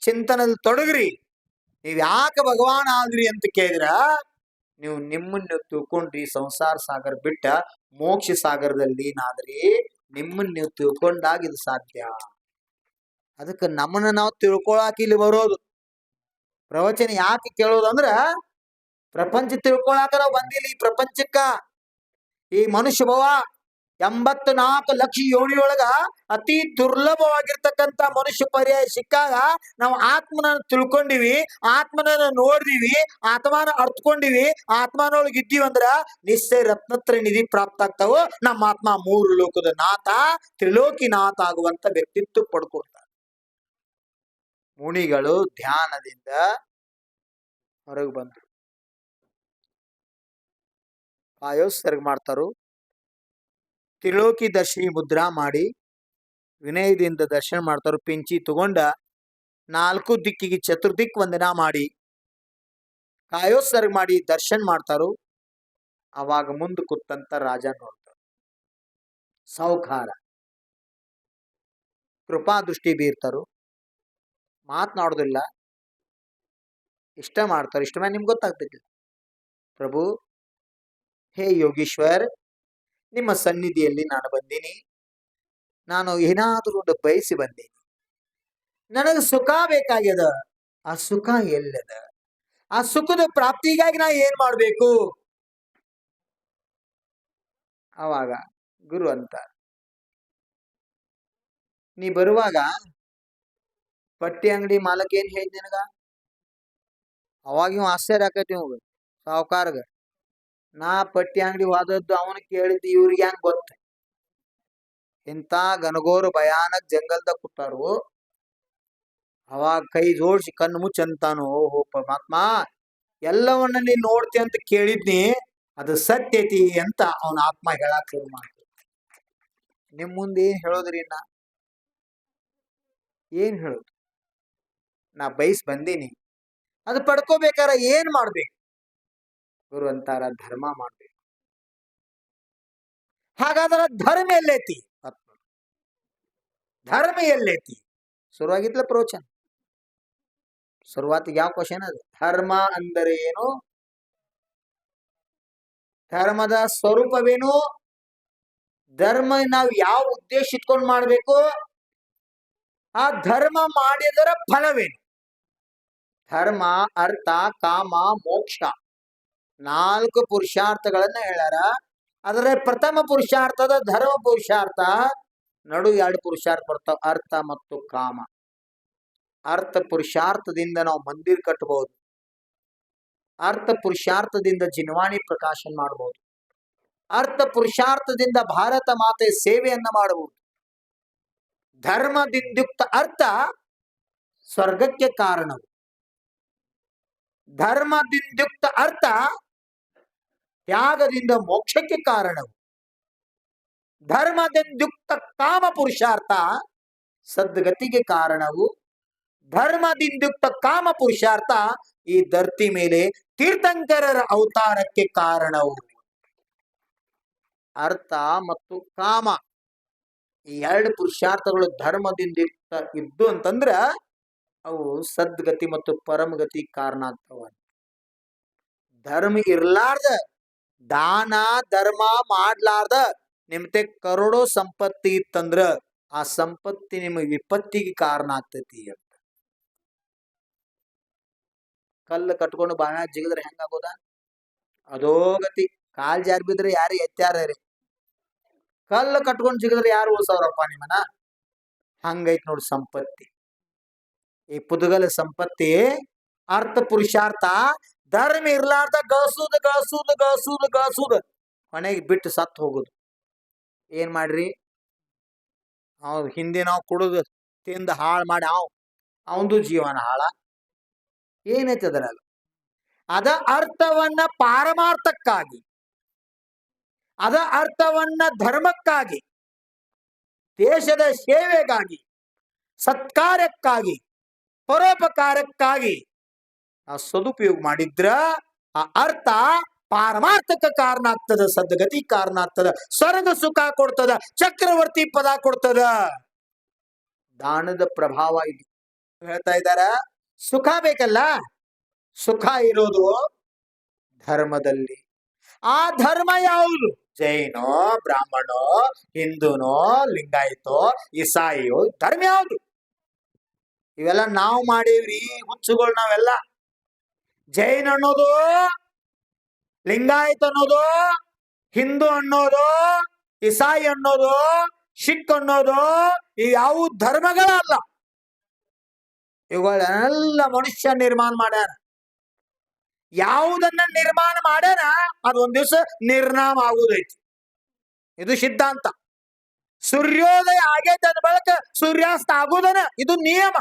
ಚಿಂತನದಲ್ಲಿ ತೊಡಗ್ರಿ. ನೀವ್ ಯಾಕೆ ಭಗವಾನ್ ಆದ್ರಿ ಅಂತ ಕೇಳಿದ್ರ, ನೀವು ನಿಮ್ಮನ್ನ ತಿಳ್ಕೊಂಡ್ರಿ ಸಂಸಾರ ಸಾಗರ ಬಿಟ್ಟ ಮೋಕ್ಷ ಸಾಗರದಲ್ಲಿ ನಾದ್ರಿ. ನಿಮ್ಮನ್ನ ನೀವು ತಿಳ್ಕೊಂಡಾಗ ಇದು ಸಾಧ್ಯ. ಅದಕ್ಕೆ ನಮ್ಮನ್ನ ನಾವು ತಿಳ್ಕೊಳಾಕ ಇಲ್ಲಿ ಬರೋದು. ಪ್ರವಚನ ಯಾಕೆ ಕೇಳೋದಂದ್ರ ಪ್ರಪಂಚ ತಿಳ್ಕೊಳಾಕ ನಾವು ಬಂದಿಲ್ಲ ಈ ಪ್ರಪಂಚಕ್ಕ. ಈ ಮನುಷ್ಯ ಭವ 84 ಲಕ್ಷ ಯೋನಿಯೊಳಗ ಅತಿ ದುರ್ಲಭವಾಗಿರ್ತಕ್ಕಂಥ ಮನುಷ್ಯ ಪರ್ಯಾಯ ಸಿಕ್ಕಾಗ ನಾವು ಆತ್ಮನ ತಿಳ್ಕೊಂಡಿವಿ, ಆತ್ಮನ ನೋಡಿದೀವಿ, ಆತ್ಮನ ಅರ್ಥಕೊಂಡಿವಿ, ಆತ್ಮನೊಳಗೆ ಇದ್ದೀವಿ ಅಂದ್ರ ನಿಶ್ಚಯ ರತ್ನತ್ರ ನಿಧಿ ಪ್ರಾಪ್ತ ಆಗ್ತಾವ. ನಮ್ಮ ಆತ್ಮ 3 ಲೋಕದ ನಾಥ, ತ್ರಿಲೋಕಿನಾಥ ಆಗುವಂತ ವ್ಯಕ್ತಿತ್ವ ಪಡ್ಕೊಳ್ತಾರೆ. ಮುನಿಗಳು ಧ್ಯಾನದಿಂದ ಹೊರಗೆ ಬಂದ್ರು, ಕಾಯೋತ್ಸರ್ಗ ಮಾಡ್ತಾರು. ತ್ರಿಲೋಕಿ ದರ್ಶಿ ಮುದ್ರಾ ಮಾಡಿ ವಿನಯದಿಂದ ದರ್ಶನ ಮಾಡ್ತಾರು. ಪಿಂಚಿ ತಗೊಂಡ 4 ದಿಕ್ಕಿಗೆ ಚತುರ್ದಿಕ್ ವಂದನಾ ಮಾಡಿ ಕಾಯೋತ್ಸರ್ಗ ಮಾಡಿ ದರ್ಶನ ಮಾಡ್ತಾರು. ಅವಾಗ ಮುಂದೆ ಕೂತಂತ ರಾಜ ನೋಡ್ತಾರ, ಸಾಹುಕಾರ ಕೃಪಾ ದೃಷ್ಟಿ ಬೀರ್ತಾರು. ಮಾತನಾಡೋದಿಲ್ಲ, ಇಷ್ಟ ಮಾಡ್ತಾರೆ. ಇಷ್ಟ ಮೇಲೆ ನಿಮ್ಗೆ ಗೊತ್ತಾಗ್ತಿಲ್ಲ. ಪ್ರಭು, ಹೇ ಯೋಗೀಶ್ವರ್, ನಿಮ್ಮ ಸನ್ನಿಧಿಯಲ್ಲಿ ನಾನು ಬಂದೀನಿ. ನಾನು ಏನಾದರೂ ಒಂದು ಬಯಸಿ ಬಂದೀನಿ. ನನಗೆ ಸುಖ ಬೇಕಾಗ್ಯದ. ಆ ಸುಖ ಎಲ್ಲದ? ಆ ಸುಖದ ಪ್ರಾಪ್ತಿಗಾಗಿ ನಾ ಏನ್ ಮಾಡ್ಬೇಕು? ಅವಾಗ ಗುರು ಅಂತ, ನೀ ಬರುವಾಗ ಪಟ್ಟಿ ಅಂಗಡಿ ಮಾಲಕ್ ಏನ್ ಹೇಳಿದ್ ನಿನಗ? ಅವಾಗ ಇವ್ ಆಶ್ಚರ್ಯ ಆಕೈತಿ ಇವ್ ಸಾವುಕಾರ್ಗ. ನಾ ಪಟ್ಟಿ ಅಂಗಡಿ ಹೋದದ್ದು ಅವನು ಕೇಳಿದ್ದು ಇವ್ರಿಗೆ ಹೆಂಗ್ ಗೊತ್ತ? ಇಂಥ ಗನಗೋರು ಭಯಾನಕ್ ಜಂಗಲ್ದಾಗ ಕೂತಾರು. ಅವಾಗ ಕೈ ಜೋಡಿಸಿ ಕಣ್ಣು ಮುಚ್ಚಿ ಅಂತಾನು, ಓಹೋ ಪರಮಾತ್ಮ, ಎಲ್ಲವನ್ನ ನೀನ್ ನೋಡ್ತಿ ಅಂತ ಕೇಳಿದ್ನಿ, ಅದು ಸತ್ಯತಿ ಅಂತ ಅವನ ಆತ್ಮ ಹೇಳಕ್ ಶುರು ಮಾಡ್ತ. ನಿಮ್ ಮುಂದೆ ಏನ್ ಹೇಳೋದ್ರಿ? ಏನ್ ಹೇಳೋದು? ನಾ ಬಯಸ್ ಬಂದೀನಿ, ಅದು ಪಡ್ಕೋಬೇಕಾರ ಏನ್ ಮಾಡ್ಬೇಕು? ಗುರು ಅಂತಾರ, ಧರ್ಮ ಮಾಡ್ಬೇಕು. ಹಾಗಾದ್ರೆ ಧರ್ಮ ಎಲ್ಲೈತಿ? ಧರ್ಮ ಎಲ್ಲೈತಿ? ಶುರುವಾಗಿತ್ಲ ಪ್ರವಚನ. ಶುರುವಾತಿಗೆ ಯಾವ ಕ್ವಶನ್ ಅದು? ಧರ್ಮ ಅಂದರೆ ಏನು? ಧರ್ಮದ ಸ್ವರೂಪವೇನು? ಧರ್ಮ ನಾವು ಯಾವ ಉದ್ದೇಶ ಇಟ್ಕೊಂಡು ಮಾಡ್ಬೇಕು? ಆ ಧರ್ಮ ಮಾಡಿದರ ಫಲವೇನು? ಧರ್ಮ, ಅರ್ಥ, ಕಾಮ, ಮೋಕ್ಷ 4 ಪುರುಷಾರ್ಥಗಳನ್ನ ಹೇಳ್ಯಾರ. ಅದರ ಪ್ರಥಮ ಪುರುಷಾರ್ಥದ ಧರ್ಮ ಪುರುಷಾರ್ಥ, ನಡು 2 ಪುರುಷಾರ್ಥ ಬರ್ತಾವ, ಅರ್ಥ ಮತ್ತು ಕಾಮ. ಅರ್ಥ ಪುರುಷಾರ್ಥದಿಂದ ನಾವು ಮಂದಿರ ಕಟ್ಟಬಹುದು. ಅರ್ಥ ಪುರುಷಾರ್ಥದಿಂದ ಜಿನವಾಣಿ ಪ್ರಕಾಶನ ಮಾಡಬಹುದು. ಅರ್ಥ ಪುರುಷಾರ್ಥದಿಂದ ಭಾರತ ಮಾತೆ ಸೇವೆಯನ್ನ ಮಾಡಬಹುದು. ಧರ್ಮದಿಂದುಕ್ತ ಅರ್ಥ ಸ್ವರ್ಗಕ್ಕೆ ಕಾರಣವು. ಧರ್ಮದಿಂದುಕ್ತ ಅರ್ಥ ತ್ಯಾಗದಿಂದ ಮೋಕ್ಷಕ್ಕೆ ಕಾರಣವು. ಧರ್ಮದಿಂದುಕ್ತ ಕಾಮ ಪುರುಷಾರ್ಥ ಸದ್ಗತಿಗೆ ಕಾರಣವು. ಧರ್ಮದಿಂದುಕ್ತ ಕಾಮ ಪುರುಷಾರ್ಥ ಈ ಧರ್ತಿ ಮೇಲೆ ತೀರ್ಥಂಕರರ ಅವತಾರಕ್ಕೆ ಕಾರಣವು. ಅರ್ಥ ಮತ್ತು ಕಾಮ ಈ 2 ಪುರುಷಾರ್ಥಗಳು ಧರ್ಮದಿಂದ ಇದ್ದು ಅಂತಂದ್ರ ಅವು ಸದ್ಗತಿ ಮತ್ತು ಪರಮಗತಿ ಕಾರಣ ಆಗ್ತಾವ. ಧರ್ಮ ಇರ್ಲಾರ್ದ, ದಾನ ಧರ್ಮ ಮಾಡ್ಲಾರ್ದ ನಿಮ್ತೆ ಕರೋಡೋ ಸಂಪತ್ತಿ ಇತ್ತಂದ್ರ ಆ ಸಂಪತ್ತಿ ನಿಮಗೆ ವಿಪತ್ತಿಗೆ ಕಾರಣ ಆಗ್ತೈತಿ ಅಂತ. ಕಲ್ಲು ಕಟ್ಕೊಂಡು ಬಾಣ ಜಿಗದ್ರೆ ಹೆಂಗಾಗೋದ? ಅದೋ ಗತಿ ಕಾಲ್ ಜಾರ್ ಬಿದ್ರೆ ಯಾರು ಎತ್ತಾರ ರೀ, ಕಲ್ಲು ಕಟ್ಕೊಂಡ್ ಸಿಗದ್ರೆ ಯಾರು ಉಳ್ಸವ್ರಪ್ಪ ನಿಮ್ಮನ. ಹಂಗೈತ್ ನೋಡಿ ಸಂಪತ್ತಿ. ಈ ಪುದುಗಲ ಸಂಪತ್ತಿ ಅರ್ಥ ಪುರುಷಾರ್ಥ ಧರ್ಮ ಇರ್ಲಾರ್ದ ಗಳಸುದು ಗಳಸುದು ಗಳಸುದು ಗಳಸುದು ಕೊನೆಗೆ ಬಿಟ್ಟು ಸತ್ತು ಹೋಗುದು. ಏನ್ ಮಾಡ್ರಿ, ಅವ್ ಹಿಂದೆ ನಾವು ಕುಡುದು ತಿಂದ ಹಾಳು ಮಾಡಿ ಅವಂದು ಜೀವನ ಹಾಳ. ಏನೈತೆ ಅದರಲ್ಲಿ? ಅದ ಅರ್ಥವನ್ನ ಪಾರಮಾರ್ಥಕ್ಕಾಗಿ, ಅದ ಅರ್ಥವನ್ನ ಧರ್ಮಕ್ಕಾಗಿ, ದೇಶದ ಸೇವೆಗಾಗಿ, ಸತ್ಕಾರ್ಯಕ್ಕಾಗಿ, ಪರೋಪಕಾರಕ್ಕಾಗಿ ಆ ಸದುಪಯೋಗ ಮಾಡಿದ್ರ ಆ ಅರ್ಥ ಪಾರಮಾರ್ಥಕ ಕಾರಣ ಆಗ್ತದ, ಸದ್ಗತಿ ಕಾರಣ ಆಗ್ತದ, ಸ್ವರ್ಗ ಸುಖ ಕೊಡ್ತದ, ಚಕ್ರವರ್ತಿ ಪದ ಕೊಡ್ತದ. ದಾನದ ಪ್ರಭಾವ ಇದು ಹೇಳ್ತಾ ಇದ್ದಾರ. ಸುಖ ಬೇಕಲ್ಲ, ಸುಖ ಇರೋದು ಧರ್ಮದಲ್ಲಿ. ಆ ಧರ್ಮ ಯಾವುದು? ಜೈನೋ, ಬ್ರಾಹ್ಮಣೋ, ಹಿಂದೂನೋ, ಲಿಂಗಾಯತೋ, ಇಸಾಯಿಯೋ, ಧರ್ಮ ಯಾವುದು? ಇವೆಲ್ಲ ನಾವು ಮಾಡೀವ್ರಿ ಹುಚ್ಚುಗಳು ನಾವೆಲ್ಲ. ಜೈನ್ ಅನ್ನೋದು, ಲಿಂಗಾಯತ್ ಅನ್ನೋದು, ಹಿಂದೂ ಅನ್ನೋದು, ಇಸಾಯಿ ಅನ್ನೋದು, ಸಿಖ್ ಅನ್ನೋದು ಇವು ಯಾವ ಧರ್ಮಗಳಲ್ಲ. ಇವುಗಳೆಲ್ಲ ಮನುಷ್ಯ ನಿರ್ಮಾಣ ಮಾಡ್ಯಾನ. ಯಾವುದನ್ನ ನಿರ್ಮಾಣ ಮಾಡ್ಯಾನ ಅದು ಒಂದ್ ದಿವಸ ನಿರ್ನಾಮ ಆಗುದೈತಿ. ಇದು ಸಿದ್ಧಾಂತ. ಸೂರ್ಯೋದಯ ಆಗೈತೆ ಅಂದ ಬಳಿಕ ಸೂರ್ಯಾಸ್ತ ಆಗುದನ ಇದು ನಿಯಮ,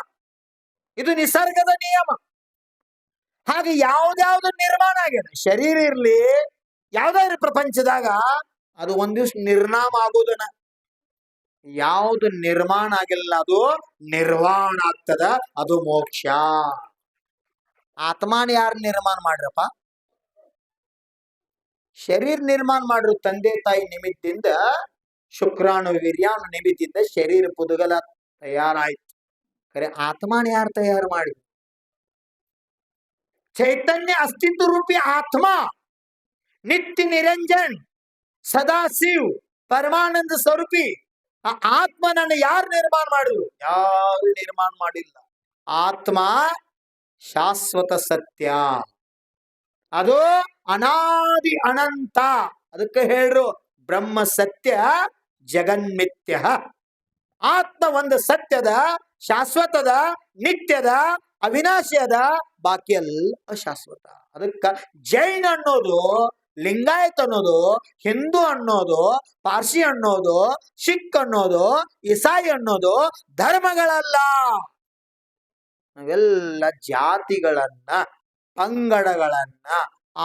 ಇದು ನಿಸರ್ಗದ ನಿಯಮ. ಹಾಗೆ ಯಾವ್ದಾವ್ದು ನಿರ್ಮಾಣ ಆಗ್ಯದ, ಶರೀರ ಇರ್ಲಿ ಯಾವ್ದಾದ್ರು ಪ್ರಪಂಚದಾಗ ಅದು ಒಂದ್ ದಿವ್ಸ ನಿರ್ನಾಮ ಆಗುದನ. ಯಾವ್ದು ನಿರ್ಮಾಣ ಆಗಿಲ್ಲ ಅದು ನಿರ್ವಾಣ ಆಗ್ತದ, ಅದು ಮೋಕ್ಷ. ಆತ್ಮಾನ ಯಾರು ನಿರ್ಮಾಣ ಮಾಡ್ರಪ್ಪ? ಶರೀರ ನಿರ್ಮಾಣ ಮಾಡ್ರು ತಂದೆ ತಾಯಿ ನಿಮಿತ್ತಿಂದ, ಶುಕ್ರಾಣು ವೀರ್ಯಾಣು ನಿಮಿತ್ತಿಂದ ಶರೀರ ಪುದುಗಲ ತಯಾರಾಯ್ತು. ಖರೆ ಆತ್ಮಾನ ಯಾರು ತಯಾರು ಮಾಡಿ? ಚೈತನ್ಯ ಅಸ್ತಿತ್ವ ರೂಪಿ ಆತ್ಮ, ನಿತ್ಯ ನಿರಂಜನ್ ಸದಾಶಿವ್ ಪರಮಾನಂದ ಸ್ವರೂಪಿ ಆ ಆತ್ಮನನ್ನು ಯಾರು ನಿರ್ಮಾಣ ಮಾಡಿದ್ರು? ಯಾರು ನಿರ್ಮಾಣ ಮಾಡಿಲ್ಲ. ಆತ್ಮ ಶಾಶ್ವತ ಸತ್ಯ, ಅದು ಅನಾದಿ ಅನಂತ. ಅದಕ್ಕೆ ಹೇಳ್ರು ಬ್ರಹ್ಮ ಸತ್ಯ ಜಗನ್ಮಿತ್ಯ. ಆತ್ಮ ಒಂದು ಸತ್ಯದ, ಶಾಶ್ವತದ, ನಿತ್ಯದ, ಅವಿನಾಶಿಯದ, ಬಾಕಿ ಎಲ್ಲ ಅಶಾಶ್ವತ. ಅದಕ್ಕ ಜೈನ್ ಅನ್ನೋದು, ಲಿಂಗಾಯತ್ ಅನ್ನೋದು, ಹಿಂದೂ ಅನ್ನೋದು, ಪಾರ್ಸಿ ಅನ್ನೋದು, ಸಿಖ್ ಅನ್ನೋದು, ಇಸಾಯಿ ಅನ್ನೋದು ಧರ್ಮಗಳಲ್ಲ. ನಾವೆಲ್ಲ ಜಾತಿಗಳನ್ನ, ಪಂಗಡಗಳನ್ನ,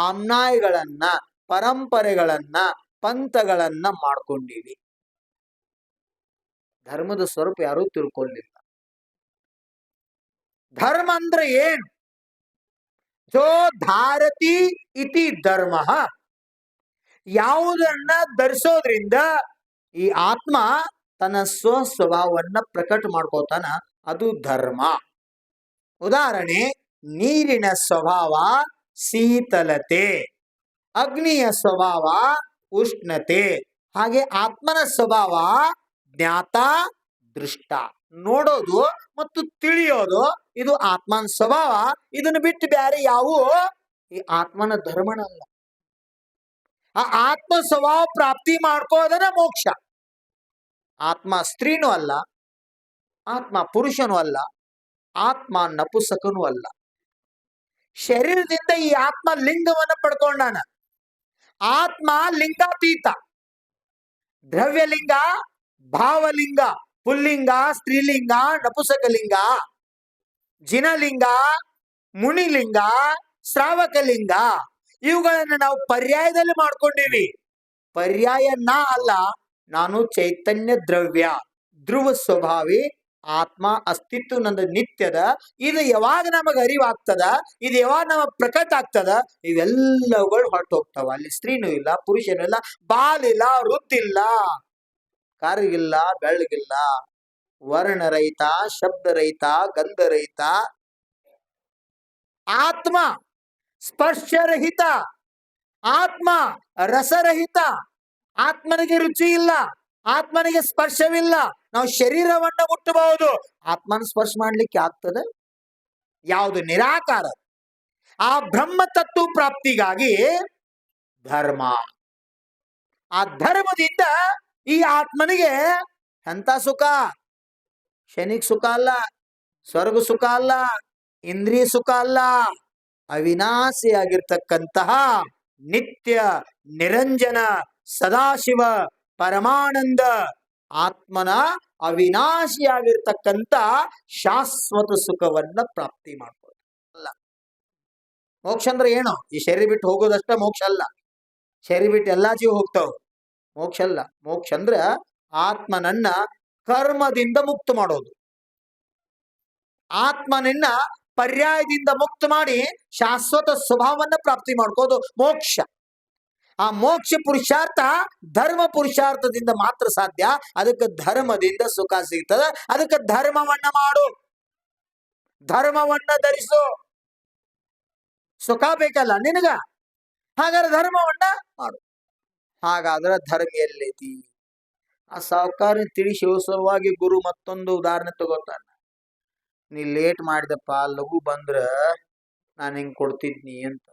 ಅನ್ಯಾಯಗಳನ್ನ, ಪರಂಪರೆಗಳನ್ನ, ಪಂಥಗಳನ್ನ ಮಾಡ್ಕೊಂಡಿವಿ. ಧರ್ಮದ ಸ್ವರೂಪ ಯಾರೂ ತಿಳ್ಕೊಳ್ಳಿಲ್ಲ. ಧರ್ಮ ಅಂದ್ರೆ ಏನು? ಜೋ ಧಾರತಿ ಇತಿ ಧರ್ಮ. ಯಾವುದನ್ನ ಧರಿಸೋದ್ರಿಂದ ಈ ಆತ್ಮ ತನ್ನ ಸ್ವಸ್ವಭಾವವನ್ನ ಪ್ರಕಟ ಮಾಡ್ಕೋತಾನ, ಅದು ಧರ್ಮ. ಉದಾಹರಣೆ, ನೀರಿನ ಸ್ವಭಾವ ಶೀತಲತೆ, ಅಗ್ನಿಯ ಸ್ವಭಾವ ಉಷ್ಣತೆ. ಹಾಗೆ ಆತ್ಮನ ಸ್ವಭಾವ ಜ್ಞಾತ ದೃಷ್ಟ, ನೋಡೋದು ಮತ್ತು ತಿಳಿಯೋದು. ಇದು ಆತ್ಮನ ಸ್ವಭಾವ. ಇದನ್ನು ಬಿಟ್ಟು ಬೇರೆ ಯಾವ ಈ ಆತ್ಮನ ಧರ್ಮನಲ್ಲ. ಆ ಆತ್ಮ ಸ್ವಭಾವ ಪ್ರಾಪ್ತಿ ಮಾಡ್ಕೋದನ ಮೋಕ್ಷ. ಆತ್ಮ ಸ್ತ್ರೀನೂ ಅಲ್ಲ, ಆತ್ಮ ಪುರುಷನೂ ಅಲ್ಲ, ಆತ್ಮ ನಪುಸಕನೂ ಅಲ್ಲ. ಶರೀರದಿಂದ ಈ ಆತ್ಮ ಲಿಂಗವನ್ನು ಪಡ್ಕೊಂಡಾನ. ಆತ್ಮ ಲಿಂಗಾತೀತ. ದ್ರವ್ಯಲಿಂಗ, ಭಾವಲಿಂಗ, ಪುಲ್ಲಿಂಗ, ಸ್ತ್ರೀಲಿಂಗ, ನಪುಸಕಲಿಂಗ, ಜಿನಲಿಂಗ, ಮುನಿಲಿಂಗ, ಶ್ರಾವಕಲಿಂಗ, ಇವುಗಳನ್ನು ನಾವು ಪರ್ಯಾಯದಲ್ಲಿ ಮಾಡ್ಕೊಂಡಿವಿ. ಪರ್ಯಾಯ ನಾ ಅಲ್ಲ, ನಾನು ಚೈತನ್ಯ ದ್ರವ್ಯ, ಧ್ರುವ ಸ್ವಭಾವಿ ಆತ್ಮ ಅಸ್ತಿತ್ವ ನಂದು ನಿತ್ಯದ. ಇದು ಯಾವಾಗ ನಮಗ ಅರಿವಾಗ್ತದ, ಇದು ಯಾವಾಗ ನಮಗ್ ಪ್ರಕಟ ಆಗ್ತದ, ಇವೆಲ್ಲವುಗಳು ಹೊರಟು ಹೋಗ್ತಾವ. ಅಲ್ಲಿ ಸ್ತ್ರೀನೂ ಇಲ್ಲ, ಪುರುಷನೂ ಇಲ್ಲ, ಬಾಲಿಲ್ಲ, ವೃದ್ಧಿಲ್ಲ, ಕರ್ಗಿಲ್ಲ, ಬೆಳಗಿಲ್ಲ, ವರ್ಣರಹಿತ, ಶಬ್ದರಹಿತ, ಗಂಧರಹಿತ. ಆತ್ಮ ಸ್ಪರ್ಶರಹಿತ, ಆತ್ಮ ರಸರಹಿತ. ಆತ್ಮನಿಗೆ ರುಚಿ ಇಲ್ಲ, ಆತ್ಮನಿಗೆ ಸ್ಪರ್ಶವಿಲ್ಲ. ನಾವು ಶರೀರವನ್ನ ಮುಟ್ಟಬಹುದು, ಆತ್ಮನ ಸ್ಪರ್ಶ ಮಾಡ್ಲಿಕ್ಕೆ ಆಗ್ತದೆ? ಯಾವುದು? ನಿರಾಕಾರ. ಆ ಬ್ರಹ್ಮ ತತ್ವ ಪ್ರಾಪ್ತಿಗಾಗಿ ಧರ್ಮ, ಆ ಧರ್ಮದಿಂದ ಈ ಆತ್ಮನಿಗೆ ಎಂತ ಸುಖ? ಕ್ಷಣಿಕ ಸುಖ ಅಲ್ಲ, ಸ್ವರ್ಗ ಸುಖ ಅಲ್ಲ, ಇಂದ್ರಿಯ ಸುಖ ಅಲ್ಲ, ಅವಿನಾಶಿಯಾಗಿರ್ತಕ್ಕಂತಹ ನಿತ್ಯ ನಿರಂಜನ ಸದಾಶಿವ ಪರಮಾನಂದ ಆತ್ಮನ ಅವಿನಾಶಿಯಾಗಿರ್ತಕ್ಕಂಥ ಶಾಶ್ವತ ಸುಖವನ್ನ ಪ್ರಾಪ್ತಿ ಮಾಡ್ಬೋದು. ಅಲ್ಲ, ಮೋಕ್ಷ ಅಂದ್ರೆ ಏನು? ಈ ಶರೀರ ಬಿಟ್ಟು ಹೋಗೋದಷ್ಟ ಮೋಕ್ಷ ಅಲ್ಲ. ಶರೀರ ಬಿಟ್ಟು ಎಲ್ಲಾ ಜೀವ ಹೋಗ್ತಾವ, ಮೋಕ್ಷ ಅಲ್ಲ. ಮೋಕ್ಷ ಅಂದ್ರ ಆತ್ಮನನ್ನ ಕರ್ಮದಿಂದ ಮುಕ್ತ ಮಾಡೋದು, ಆತ್ಮನನ್ನ ಪರ್ಯಾಯದಿಂದ ಮುಕ್ತ ಮಾಡಿ ಶಾಶ್ವತ ಸ್ವಭಾವವನ್ನ ಪ್ರಾಪ್ತಿ ಮಾಡ್ಕೋದು ಮೋಕ್ಷ. ಆ ಮೋಕ್ಷ ಪುರುಷಾರ್ಥ ಧರ್ಮ ಪುರುಷಾರ್ಥದಿಂದ ಮಾತ್ರ ಸಾಧ್ಯ. ಅದಕ್ಕೆ ಧರ್ಮದಿಂದ ಸುಖ ಸಿಗ್ತದ. ಅದಕ್ಕೆ ಧರ್ಮವನ್ನ ಮಾಡು, ಧರ್ಮವನ್ನ ಧರಿಸು. ಸುಖ ಬೇಕಲ್ಲ ನಿನಗ, ಹಾಗಾದ್ರೆ ಧರ್ಮವನ್ನ ಮಾಡು. ಹಾಗಾದ್ರೆ ಧರ್ಮ ಎಲ್ಲೈತಿ? ಆ ಸಾವುಕಾರ ತಿಳಿಸಿ ಸಲುವಾಗಿ ಗುರು ಮತ್ತೊಂದು ಉದಾಹರಣೆ ತಗೋತಾನ. ನೀ ಲೇಟ್ ಮಾಡಿದಪ್ಪ, ಲಘು ಬಂದ್ರ ನಾನು ಹಿಂಗ್ ಕೊಡ್ತಿದ್ನಿ ಅಂತ.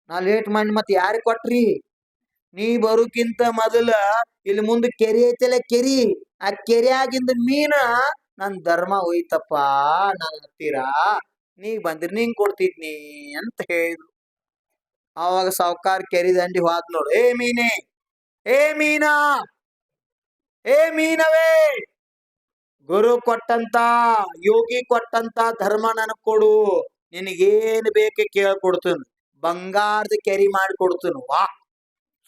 ನಾ ಲೇಟ್ ಮಾಡಿ ಮತ್ತೆ ಯಾರಿಗೆ ಕೊಟ್ರಿ? ನೀ ಬರೋಕ್ಕಿಂತ ಮೊದಲ ಇಲ್ಲಿ ಮುಂದೆ ಕೆರೆ ಐತಲ್ಲ, ಕೆರಿ, ಆ ಕೆರೆಯಾಗಿಂದ ಮೀನ ನನ್ ಧರ್ಮ ಹೋಯ್ತಪ್ಪ, ನಾನು ಹತ್ತಿರ ನೀ ಬಂದ್ರಿ ನಿಂಗ್ ಕೊಡ್ತಿದ್ನಿ ಅಂತ ಹೇಳಿದ್ರು. ಆವಾಗ ಸಾವುಕಾರ ಕೆರಿ ದಂಡಿ ಹೋದ್ ನೋಡು. ಏ ಮೀನೇ, ಏ ಮೀನಾ, ಏ ಮೀನವೇ, ಗುರು ಕೊಟ್ಟಂತ, ಯೋಗಿ ಕೊಟ್ಟಂತ ಧರ್ಮ ನನಗ್ ಕೊಡು. ನಿನಗೇನ್ ಬೇಕು ಕೇಳ್ಕೊಡ್ತೀನಿ, ಬಂಗಾರದ ಕೆರಿ ಮಾಡಿ ಕೊಡ್ತೀನಿ. ವಾ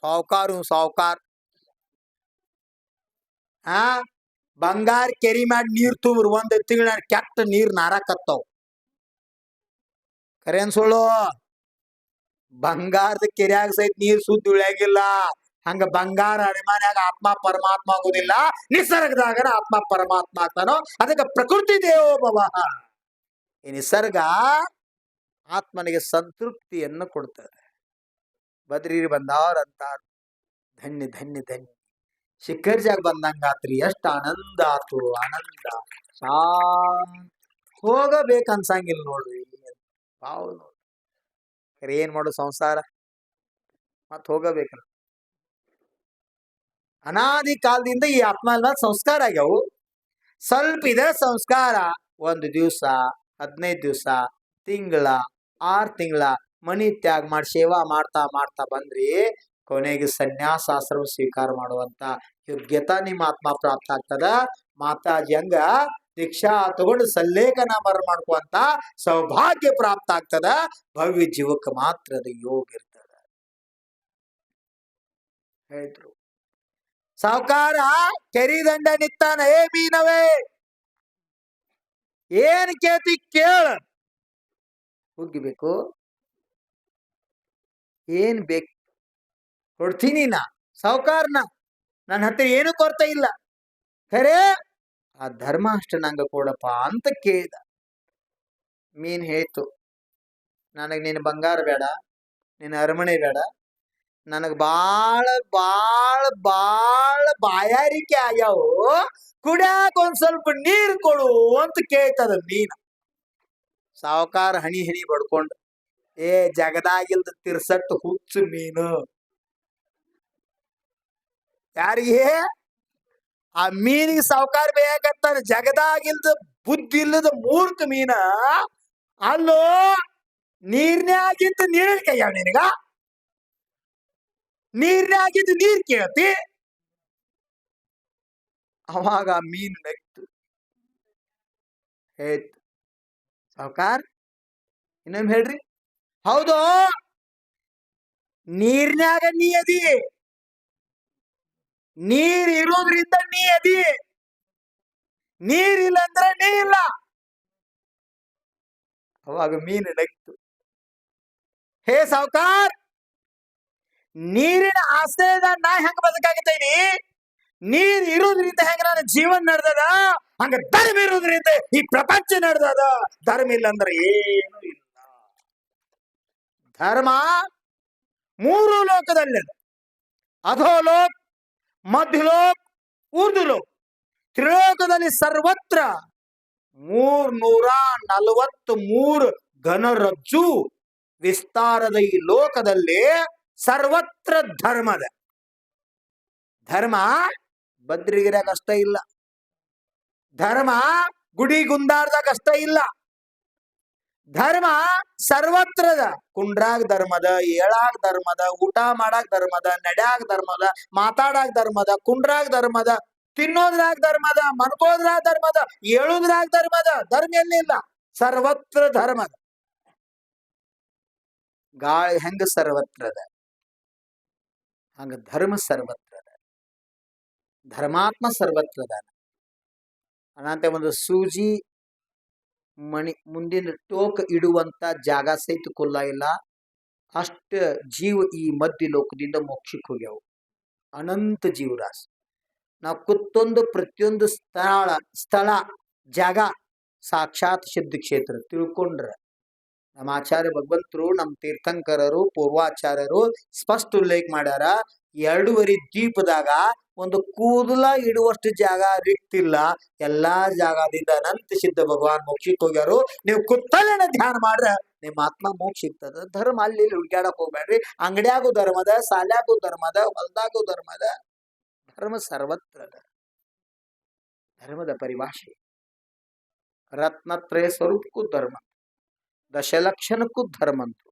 ಸಾವುಕಾರ, ಸಾವುಕಾರ ಆ ಬಂಗಾರ ಕೆರಿ ಮಾಡಿ ನೀರ್ ತುಂಬ್ರು, ಒಂದ್ ತಿಂಗಳ ಕೆಟ್ಟ ನೀರ್ ನಾರಾಕತ್ತಾವ್. ಕರೇನ್ ಸುಳ್ಳು? ಬಂಗಾರದ ಕೆರಿಯಾಗ ಸಹಿತ ನೀರ್ ಸುದ್ದಿ ಉಳಿಯಾಗಿಲ್ಲ. ಹಂಗ ಬಂಗಾರ ಅಡಿಮಾನ್ಯಾಗ ಆತ್ಮ ಪರಮಾತ್ಮ ಆಗುದಿಲ್ಲ, ನಿಸರ್ಗದಾಗ ಆತ್ಮ ಪರಮಾತ್ಮ ಆಗ್ತಾನೋ. ಅದಕ್ಕೆ ಪ್ರಕೃತಿ ದೇವೋಭವ. ಈ ನಿಸರ್ಗ ಆತ್ಮನಿಗೆ ಸಂತೃಪ್ತಿಯನ್ನು ಕೊಡ್ತದೆ. ಬದ್ರೀರಿ ಬಂದವ್ರ ಅಂತಾರ, ಧನ್ಯ ಧನ್ಯ ಧನ್ಯ ಶಿಖರ್ ಜಾಗ ಬಂದಂಗಾತ್ರಿ, ಎಷ್ಟು ಆನಂದ ಆತು, ಆನಂದ. ಹೋಗಬೇಕನ್ಸಂಗಿಲ್ಲ ನೋಡ್ರಿ. ಬಾವು ನೋಡ್ರಿ, ಏನ್ ಮಾಡು ಸಂಸಾರ, ಮತ್ ಹೋಗಬೇಕಲ್ಲ. ಅನಾದಿ ಕಾಲದಿಂದ ಈ ಆತ್ಮ ಸಂಸ್ಕಾರ ಆಗ್ಯಾವು. ಸ್ವಲ್ಪ ಇದೆ ಸಂಸ್ಕಾರ, 1 ದಿವಸ, 15 ದಿವಸ, ತಿಂಗಳ, 6 ತಿಂಗಳ ಮನಿ ತ್ಯಾಗ ಮಾಡಿ ಸೇವಾ ಮಾಡ್ತಾ ಮಾಡ್ತಾ ಬಂದ್ರಿ. ಕೊನೆಗೆ ಸನ್ಯಾಸಾಶ್ರಮ ಸ್ವೀಕಾರ ಮಾಡುವಂತ ಯೋಗ್ಯತಾ ನಿಮ್ಮ ಆತ್ಮ ಪ್ರಾಪ್ತ ಆಗ್ತದ. ಮಾತಾಜಿ ಹಂಗ ದೀಕ್ಷಾ ತಗೊಂಡು ಸಲ್ಲೇಖನ ಮಾಡ್ಕೊಂತ ಸೌಭಾಗ್ಯ ಪ್ರಾಪ್ತ ಆಗ್ತದ. ಭವ್ಯ ಜೀವಕ್ಕೆ ಮಾತ್ರ ಅದು ಯೋಗ ಇರ್ತದ ಹೇಳಿದ್ರು. ಸಾವುಕಾರ ಕೆರಿ ದಂಡ ನಿತ್ತಾನ. ಏ ಮೀನವೇ, ಏನ್ ಕೇತಿ ಕೇಳ, ಹುಗ್ಗಿಬೇಕು, ಏನ್ ಬೇಕು ಕೊಡ್ತೀನಿ. ನಾ ಸಾವುಕಾರನ, ನನ್ನ ಹತ್ತಿರ ಏನು ಕೊರತೆ ಇಲ್ಲ, ಖರೆ ಆ ಧರ್ಮ ಅಷ್ಟು ನಂಗ ಕೊಡಪ್ಪ ಅಂತ ಕೇಳಿದ. ಮೀನ್ ಹೇಳ್ತು, ನನಗ್ ನಿನ್ನ ಬಂಗಾರ ಬೇಡ, ನಿನ್ನ ಅರಮನೆ ಬೇಡ, ನನಗ್ ಬಾಳ ಬಾಳ ಬಾಳ ಬಾಯಾರಿಕೆ ಆಗ್ಯಾವು, ಕುಡ್ಯಾಕ ಒಂದ್ ಸ್ವಲ್ಪ ನೀರ್ ಕೊಡು ಅಂತ ಕೇಳ್ತದ ಮೀನ. ಸಾವುಕಾರ ಹಣಿ ಹಣಿ ಬಡ್ಕೊಂಡ, ಏ ಜಗದಾಗಿಲ್ದ ತಿರ್ಸಟ್ಟು ಹುಚ್ಚು ಮೀನು. ಯಾರಿಗೆ? ಆ ಮೀನಿಗೆ ಸಾವುಕಾರ ಬೇಕಂತಾನೆ. ಜಗದಾಗಿಲ್ದ ಬುದ್ಧಿ ಇಲ್ಲದ ಮೂರ್ಖ ಮೀನ. ಅಲ್ಲೋ ನೀರ್ನ್ಯಾಗಿದ್ದ ನೀರ್ ಕೈಯಾವ ನಿನಗ, ನೀರ್ನ್ಯಾಗಿದ್ದ ನೀರ್ ಕೇಳತಿ. ಅವಾಗ ಆ ಮೀನ್ ನಗ್ತು, ಹೇಳ್ತು, ಸಾವುಕಾರ ಇನ್ನೊಮ್ಮೆ ಹೇಳ್ರಿ. ಹೌದು, ನೀರ್ನ್ಯಾಗ ನೀ ಅದಿ, ನೀರ್ ಇರೋದ್ರಿಂದ ನೀ ಅದಿ, ನೀರಿಲ್ಲ ಅಂದ್ರೆ ನೀ ಇಲ್ಲ. ಅವಾಗ ಮೀನು ನಗ್ತು, ಹೇ ಸಾವುಕಾರ, ನೀರಿನ ಆಶ್ರಯದ ನಾ ಹೆಂಗ ಬದುಕಾಗತೇನಿ, ನೀರ್ ಇರೋದ್ರಿಂದ ಹೆಂಗ ನನ್ನ ಜೀವನ ನಡೆದದ, ಹಂಗ ಧರ್ಮ ಇರೋದ್ರಿಂದ ಈ ಪ್ರಪಂಚ ನಡೆದದ. ಧರ್ಮ ಇಲ್ಲ ಅಂದ್ರೆ ಏನು ಇಲ್ಲ. ಧರ್ಮ 3 ಲೋಕದಲ್ಲಿದೆ. ಅಧೋಲೋಕ್, ಮಧ್ಯಲೋಕ್, ಊರ್ಧ್ವಲೋಕ್. ತ್ರಿಲೋಕದಲ್ಲಿ ಸರ್ವತ್ರ 343 ಘನರಜ್ಜು ವಿಸ್ತಾರದ ಈ ಲೋಕದಲ್ಲಿ ಸರ್ವತ್ರ ಧರ್ಮದ. ಧರ್ಮ ಬದ್ರಿಗಿರಾಗ ಅಷ್ಟ ಇಲ್ಲ, ಧರ್ಮ ಗುಡಿ ಗುಂಡಾರ್ದಾಗ ಅಷ್ಟ ಇಲ್ಲ, ಧರ್ಮ ಸರ್ವತ್ರದ. ಕುಂಡ್ರಾಗ ಧರ್ಮದ, ಏಳಾಗ ಧರ್ಮದ, ಊಟ ಮಾಡಾಕ ಧರ್ಮದ, ನಡ್ಯಾಗ ಧರ್ಮದ, ಮಾತಾಡಾಕ ಧರ್ಮದ, ಕುಂಡ್ರಾಗ ಧರ್ಮದ, ತಿನ್ನೋದ್ರಾಗ ಧರ್ಮದ, ಮನ್ಕೋದ್ರಾಗ ಧರ್ಮದ, ಏಳುದ್ರಾಗ ಧರ್ಮದ. ಧರ್ಮ ಎಲ್ಲಿಲ್ಲ, ಸರ್ವತ್ರ ಧರ್ಮದ. ಗಾಳಿ ಹೆಂಗ ಸರ್ವತ್ರದ ಹಂಗ ಧರ್ಮ ಸರ್ವತ್ರದ, ಧರ್ಮಾತ್ಮ ಸರ್ವತ್ರದ. ಅನಂತ ಒಂದು ಸೂಜಿ ಮಣಿ ಮುಂದಿನ ಟೋಕ್ ಇಡುವಂತ ಜಾಗ ಸಹಿತ ಕುಲ್ಲ ಇಲ್ಲ. ಅಷ್ಟ ಜೀವ ಈ ಮಧ್ಯ ಲೋಕದಿಂದ ಮೋಕ್ಷಕ್ಕೆ ಹೋಗ್ಯಾವು, ಅನಂತ ಜೀವರಾಶಿ. ನಾವು ಕುತ್ತೊಂದು ಪ್ರತಿಯೊಂದು ಸ್ಥಳ ಜಾಗ ಸಾಕ್ಷಾತ್ ಸಿದ್ಧ ಕ್ಷೇತ್ರ ತಿಳ್ಕೊಂಡ್ರ. ನಮ್ಮ ಆಚಾರ್ಯ ಭಗವಂತರು, ನಮ್ಮ ತೀರ್ಥಂಕರರು, ಪೂರ್ವಾಚಾರ್ಯರು ಸ್ಪಷ್ಟ ಉಲ್ಲೇಖ ಮಾಡ್ಯಾರ. 2.5 ದ್ವೀಪದಾಗ ಒಂದು ಕೂದಲ ಇಡುವಷ್ಟು ಜಾಗ ರಿಕ್ತಿಲ್ಲ. ಎಲ್ಲಾ ಜಾಗದಿಂದ ಅನಂತ ಸಿದ್ಧ ಭಗವಾನ್ ಮೋಕ್ಷಕ್ಕೆ ಹೋಗ್ಯಾರು. ನೀವು ಕುತ್ತಲೇನ ಧ್ಯಾನ ಮಾಡ್ರ ನಿಮ್ಮ ಆತ್ಮ ಮೋಕ್ಷ ಸಿಗ್ತದ. ಧರ್ಮ ಅಲ್ಲಿ ಹುಡುಕ್ಯಾಡಕ್ ಹೋಗ್ಬೇಡ್ರಿ. ಅಂಗಡಿಯಾಗೂ ಧರ್ಮದ, ಸಾಲ್ಯಾಗೂ ಧರ್ಮದ, ಹೊಲ್ದಾಗೂ ಧರ್ಮದ. ಧರ್ಮ ಸರ್ವತ್ರದ. ಧರ್ಮದ ಪರಿಭಾಷೆ ರತ್ನತ್ರಯ ಸ್ವರೂಪಕ್ಕೂ ಧರ್ಮ, ದಶಲಕ್ಷಣಕ್ಕೂ ಧರ್ಮಂತು,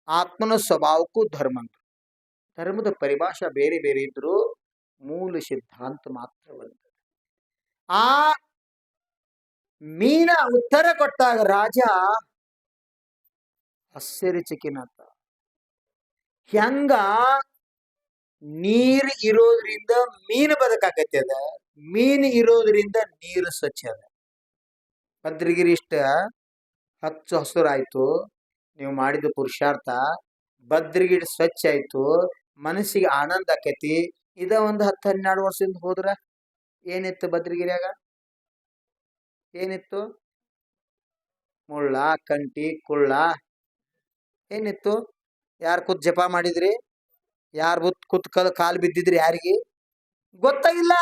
ಆತ್ಮನ ಸ್ವಭಾವಕ್ಕೂ ಧರ್ಮಂತು. ಧರ್ಮದ ಪರಿಭಾಷೆ ಬೇರೆ ಬೇರೆ ಇದ್ರು ಮೂಲ ಸಿದ್ಧಾಂತ ಮಾತ್ರ ಒಂದು. ಆ ಮೀನ ಉತ್ತರ ಕೊಟ್ಟಾಗ ರಾಜ ಆಶ್ಚರ್ಯಚಕಿತ. ಹೆಂಗ ನೀರು ಇರೋದ್ರಿಂದ ಮೀನು ಬದುಕಾಕೈತಿ ಅದ, ಮೀನು ಇರೋದ್ರಿಂದ ನೀರು ಸ್ವಚ್ಛ ಅದ. ಭದ್ರಗಿರಿ ಇಷ್ಟ ಹಚ್ಚ ಹಸುರಾಯ್ತು, ನೀವು ಮಾಡಿದ ಪುರುಷಾರ್ಥ. ಭದ್ರಗಿರಿ ಸ್ವಚ್ಛ ಆಯ್ತು, ಮನಸ್ಸಿಗೆ ಆನಂದ ಆಕೈತಿ. ಇದ ಒಂದು 10-12 ವರ್ಷದಿಂದ ಹೋದ್ರ ಏನಿತ್ತು ಭದ್ರಗಿರಿಯಾಗ? ಏನಿತ್ತು? ಮುಳ್ಳ, ಕಂಟಿ, ಕುಳ್ಳ ಏನಿತ್ತು? ಯಾರು ಕೂತ್ ಜಪ ಮಾಡಿದ್ರಿ? ಯಾರು ಕೂತ್ ಕಾಲು ಬಿದ್ದಿದ್ರಿ? ಯಾರಿಗೆ ಗೊತ್ತಾಗಿಲ್ಲ.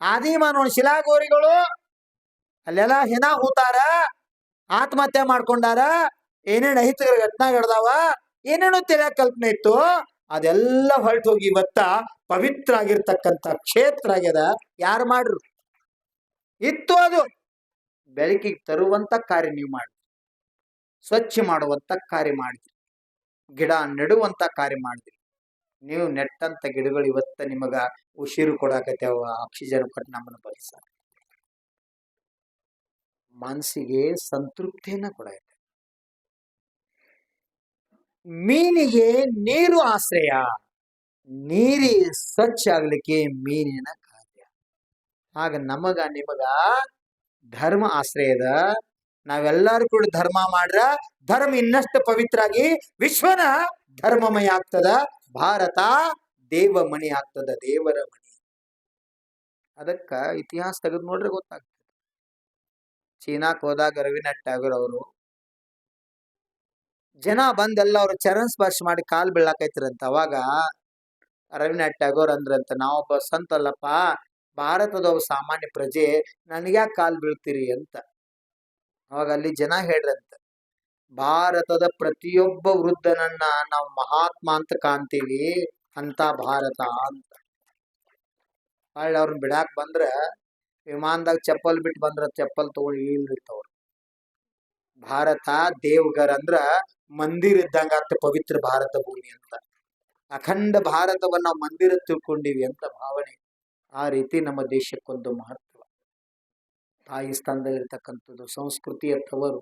ಆದಿಮಾನವ ಶಿಲಾಗೋರಿಗಳು ಅಲ್ಲೆಲ್ಲ ಹೆಣ ಹೂತಾರ, ಆತ್ಮಹತ್ಯೆ ಮಾಡ್ಕೊಂಡಾರ, ಏನೇನು ಅಹಿತಕರ ಘಟನಾ ನಡೆದಾವ, ಏನೇನೋ ತಿಳಿಯಾಕ ಕಲ್ಪನೆ ಇತ್ತು. ಅದೆಲ್ಲ ಹೊರಟು ಹೋಗಿ ಇವತ್ತ ಪವಿತ್ರ ಆಗಿರ್ತಕ್ಕಂಥ ಕ್ಷೇತ್ರ ಆಗ್ಯದ. ಯಾರು ಮಾಡ್ರು? ಇತ್ತು ಅದು ಬೆಳಕಿಗೆ ತರುವಂತ ಕಾರ್ಯ ನೀವು ಮಾಡಿದ್ರಿ, ಸ್ವಚ್ಛ ಮಾಡುವಂತ ಕಾರ್ಯ ಮಾಡಿದ್ರಿ, ಗಿಡ ನೆಡುವಂತ ಕಾರ್ಯ ಮಾಡಿದ್ರಿ. ನೀವು ನೆಟ್ಟಂತ ಗಿಡಗಳು ಇವತ್ತ ನಿಮಗ ಉಸಿರು ಕೊಡಾಕತ್ಯಾವ, ಆಕ್ಸಿಜನ್ ಕೊಟ್ಟು ನಮ್ಮನ್ನು ಬಲಿಸ, ಮನಸ್ಸಿಗೆ ಸಂತೃಪ್ತಿಯನ್ನ ಕೊಡಾಕತ್ತೆ. ಮೀನಿಗೆ ನೀರು ಆಶ್ರಯ, ನೀರಿ ಸ್ವಚ್ಛ ಆಗ್ಲಿಕ್ಕೆ ಮೀನಿನ ಕಾರ್ಯ. ಆಗ ನಮಗ ನಿಮಗ ಧರ್ಮ ಆಶ್ರಯದ. ನಾವೆಲ್ಲರೂ ಕೂಡ ಧರ್ಮ ಮಾಡ್ರ ಧರ್ಮ ಇನ್ನಷ್ಟು ಪವಿತ್ರ ಆಗಿ ವಿಶ್ವನ ಧರ್ಮಮಯ ಆಗ್ತದ. ಭಾರತ ದೇವಮಣಿ ಆಗ್ತದ, ದೇವರ ಮಣಿ. ಅದಕ್ಕ ಇತಿಹಾಸ ತೆಗೆದು ನೋಡ್ರೆ ಗೊತ್ತಾಗ್ತದೆ. ಚೀನಾಕ್ ಹೋದಾಗ ರವೀಂದ್ರನಾಥ್ ಟ್ಯಾಗೋರ್ ಅವರು ಜನ ಬಂದೆಲ್ಲ ಅವ್ರ ಚರಣ ಸ್ಪರ್ಶ ಮಾಡಿ ಕಾಲ್ ಬೀಳಾಕೈತಿರಂತ. ಅವಾಗ ರವೀಂದ್ರನಾಥ್ ಟ್ಯಾಗೋರ್ ಅಂದ್ರಂತ, ನಾವೊಬ್ಬ ಸಂತ ಅಲ್ಲಪ್ಪ, ಭಾರತದ ಒಬ್ಬ ಸಾಮಾನ್ಯ ಪ್ರಜೆ, ನನ್ಗ್ಯಾಕೆ ಕಾಲ್ ಬೀಳ್ತೀರಿ ಅಂತ. ಅವಾಗ ಅಲ್ಲಿ ಜನ ಹೇಳ್ರಂತ, ಭಾರತದ ಪ್ರತಿಯೊಬ್ಬ ವೃದ್ಧನನ್ನ ನಾವು ಮಹಾತ್ಮ ಅಂತ ಕಾಣ್ತೀವಿ, ಅಂತ ಭಾರತ ಅಂತ. ಹೊಳ್ಳಿ ಅವ್ರನ್ನ ಬಿಡಾಕ್ ಬಂದ್ರ ವಿಮಾನದಾಗ ಚಪ್ಪಲ್ ಬಿಟ್ಟು ಬಂದ್ರ ಚಪ್ಪಲ್ ತಗೊಂಡು ಇಳ್ದಿರ್ತವ್ರು. ಭಾರತ ದೇವ್ಗರ್ ಅಂದ್ರ ಮಂದಿರ ಇದ್ದಂಗ ಆಗ್ತ, ಪವಿತ್ರ ಭಾರತ ಭೂಮಿ ಅಂತ. ಅಖಂಡ ಭಾರತವನ್ನ ನಾವು ಮಂದಿರ ತಿಳ್ಕೊಂಡಿವಿ ಅಂತ ಭಾವನೆ. ಆ ರೀತಿ ನಮ್ಮ ದೇಶಕ್ಕೊಂದು ಮಹತ್ವ. ತಾಯಿ ಸ್ಥಾನದಲ್ಲಿರ್ತಕ್ಕಂಥದ್ದು, ಸಂಸ್ಕೃತಿಯ ತವರು,